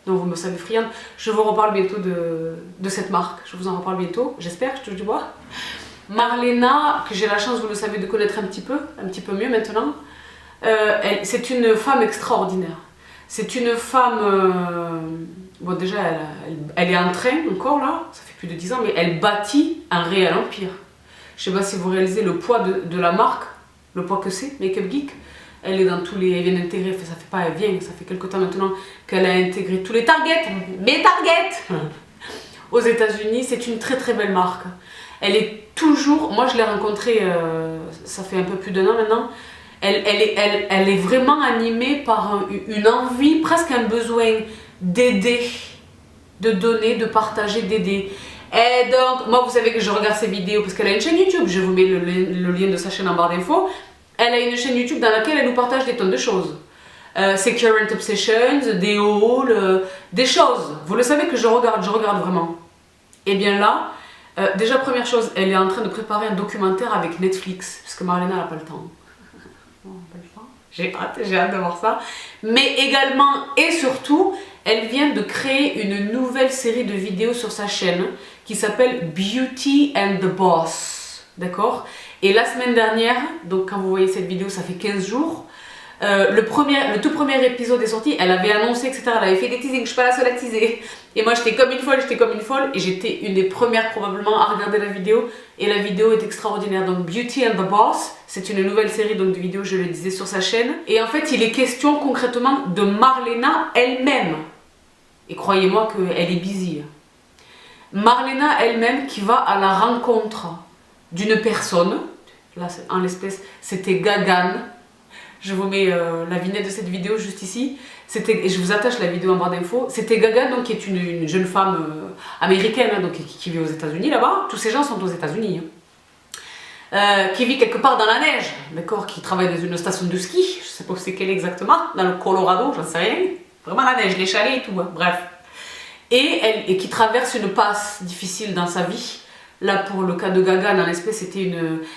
dont vous me savez friande. Je vous reparle bientôt de cette marque, je vous en reparle bientôt, j'espère, je touche du bois. Marlena, que j'ai la chance, vous le savez, de connaître un petit peu mieux maintenant, c'est une femme extraordinaire. C'est une femme, bon déjà elle est en train encore là, ça fait plus de 10 ans, mais elle bâtit un réel empire. Je sais pas si vous réalisez le poids de la marque, le poids que c'est, Make Up Geek. Elle est dans tous les... Elle vient d'intégrer, ça fait quelques temps maintenant qu'elle a intégré tous les Target, mes Target aux États-Unis. C'est une très belle marque. Elle est toujours, moi je l'ai rencontrée, ça fait un peu plus d'1 an maintenant, elle est vraiment animée par une envie, presque un besoin d'aider, de donner, de partager, d'aider. Et donc, moi vous savez que je regarde ses vidéos parce qu'elle a une chaîne YouTube, je vous mets le lien de sa chaîne en barre d'infos. Elle a une chaîne YouTube dans laquelle elle nous partage des tonnes de choses. Ses current obsessions, des hauls, des choses. Vous le savez que je regarde vraiment. Et bien là, déjà première chose, elle est en train de préparer un documentaire avec Netflix, parce que Marlena n'a pas le temps. J'ai hâte de voir ça. Mais également et surtout, elle vient de créer une nouvelle série de vidéos sur sa chaîne qui s'appelle Beauty and the Boss. D'accord? Et la semaine dernière, donc quand vous voyez cette vidéo, ça fait 15 jours, le tout premier épisode est sorti, elle avait annoncé, etc. Elle avait fait des teasings, je suis pas la seule à teaser. Et moi j'étais comme une folle, et j'étais une des premières probablement à regarder la vidéo. Et la vidéo est extraordinaire. Donc Beauty and the Boss, c'est une nouvelle série donc, de vidéos, je le disais, sur sa chaîne. Et en fait, il est question concrètement de Marlena elle-même. Et croyez-moi qu'elle est busy. Marlena elle-même qui va à la rencontre d'une personne. Là, en l'espèce, c'était Gagan. Je vous mets la vignette de cette vidéo juste ici. Et je vous attache la vidéo en barre d'infos. C'était Gagan, donc, qui est une jeune femme américaine, hein, donc, qui vit aux États-Unis là-bas. Tous ces gens sont aux États-Unis. Hein. Qui vit quelque part dans la neige, d'accord, qui travaille dans une station de ski. Je sais pas où c'est qu'elle est exactement, dans le Colorado, j'en sais rien. Vraiment la neige, les chalets et tout, hein. Bref. Et qui traverse une passe difficile dans sa vie. Là, pour le cas de Gagan, en l'espèce, c'était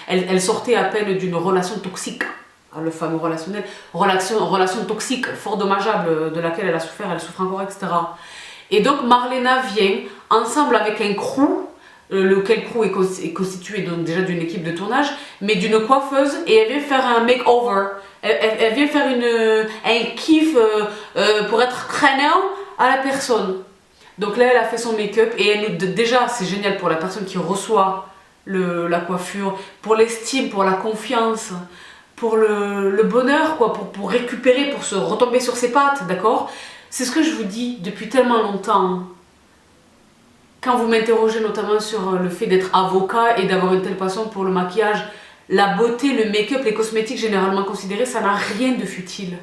elle sortait à peine d'une relation toxique. Le fameux relation toxique, fort dommageable, de laquelle elle a souffert, elle souffre encore, etc. Et donc Marlena vient, ensemble avec un crew, lequel crew est constitué donc déjà d'une équipe de tournage, mais d'une coiffeuse, et elle vient faire un makeover. Elle vient faire un kiff pour être traînant à la personne. Donc là, elle a fait son make-up, et déjà, c'est génial pour la personne qui reçoit la coiffure, pour l'estime, pour la confiance, pour le bonheur, quoi, pour récupérer, pour se retomber sur ses pattes, d'accord? C'est ce que je vous dis depuis tellement longtemps. Quand vous m'interrogez notamment sur le fait d'être avocat et d'avoir une telle passion pour le maquillage, la beauté, le make-up, les cosmétiques généralement considérés, ça n'a rien de futile.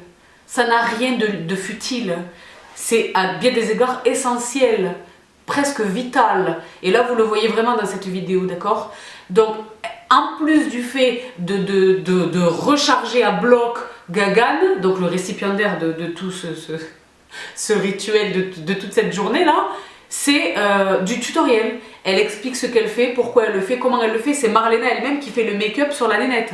Ça n'a rien de futile. C'est à bien des égards essentiel, presque vital. Et là, vous le voyez vraiment dans cette vidéo, d'accord? Donc, en plus du fait de recharger à bloc Gagan, donc le récipiendaire de tout ce rituel, de toute cette journée-là, c'est du tutoriel. Elle explique ce qu'elle fait, pourquoi elle le fait, comment elle le fait. C'est Marlena elle-même qui fait le make-up sur la nénette.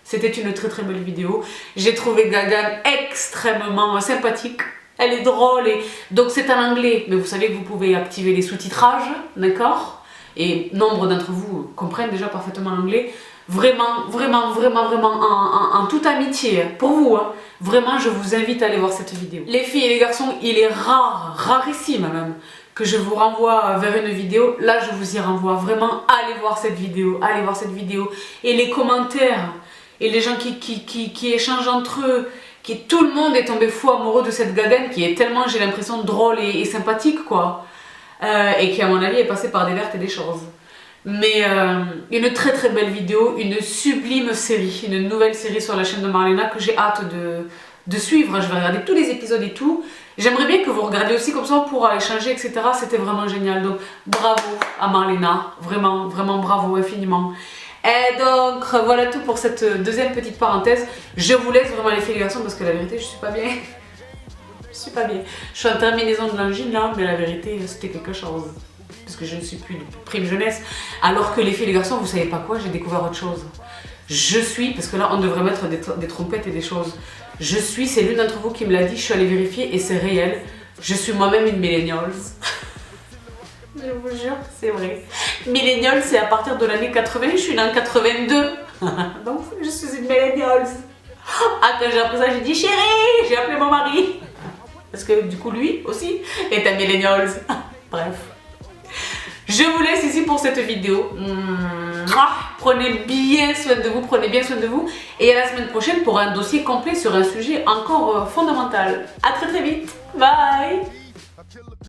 C'était une très très belle vidéo. J'ai trouvé Gagan extrêmement sympathique. Elle est drôle. Donc c'est en anglais, mais vous savez que vous pouvez activer les sous-titrages, d'accord? Et nombre d'entre vous comprennent déjà parfaitement l'anglais. Vraiment, en toute amitié, pour vous, hein. Vraiment, je vous invite à aller voir cette vidéo. Les filles et les garçons, il est rarissime même, que je vous renvoie vers une vidéo. Là, je vous y renvoie. Vraiment, allez voir cette vidéo. Et les commentaires, et les gens qui échangent entre eux, tout le monde est tombé fou amoureux de cette Gagan qui est tellement, j'ai l'impression, drôle et sympathique, quoi. Et qui, à mon avis, est passée par des vertes et des choses. Mais une très très belle vidéo, une sublime série, une nouvelle série sur la chaîne de Marlena que j'ai hâte de suivre. Je vais regarder tous les épisodes et tout. J'aimerais bien que vous regardiez aussi, comme ça on pourra échanger, etc. C'était vraiment génial. Donc bravo à Marlena, vraiment bravo infiniment. Et donc voilà tout pour cette deuxième petite parenthèse. Je vous laisse vraiment les filles et les garçons parce que la vérité, je suis pas bien. Je suis en terminaison de l'angine là, mais la vérité, c'était quelque chose. Parce que je ne suis plus de prime jeunesse. Alors que les filles et les garçons, vous savez pas quoi, j'ai découvert autre chose. Je suis, parce que là on devrait mettre des trompettes et des choses. Je suis, c'est l'une d'entre vous qui me l'a dit, je suis allée vérifier et c'est réel. Je suis moi-même une millennials. Je vous jure, c'est vrai. Millennials, c'est à partir de l'année 80, je suis née en 82. Donc je suis une millennials. Ah, quand j'ai appris ça, j'ai dit chérie, j'ai appelé mon mari. Parce que du coup, lui aussi est un millennials. Bref. Je vous laisse ici pour cette vidéo. Prenez bien soin de vous, et à la semaine prochaine pour un dossier complet sur un sujet encore fondamental. A très vite. Bye.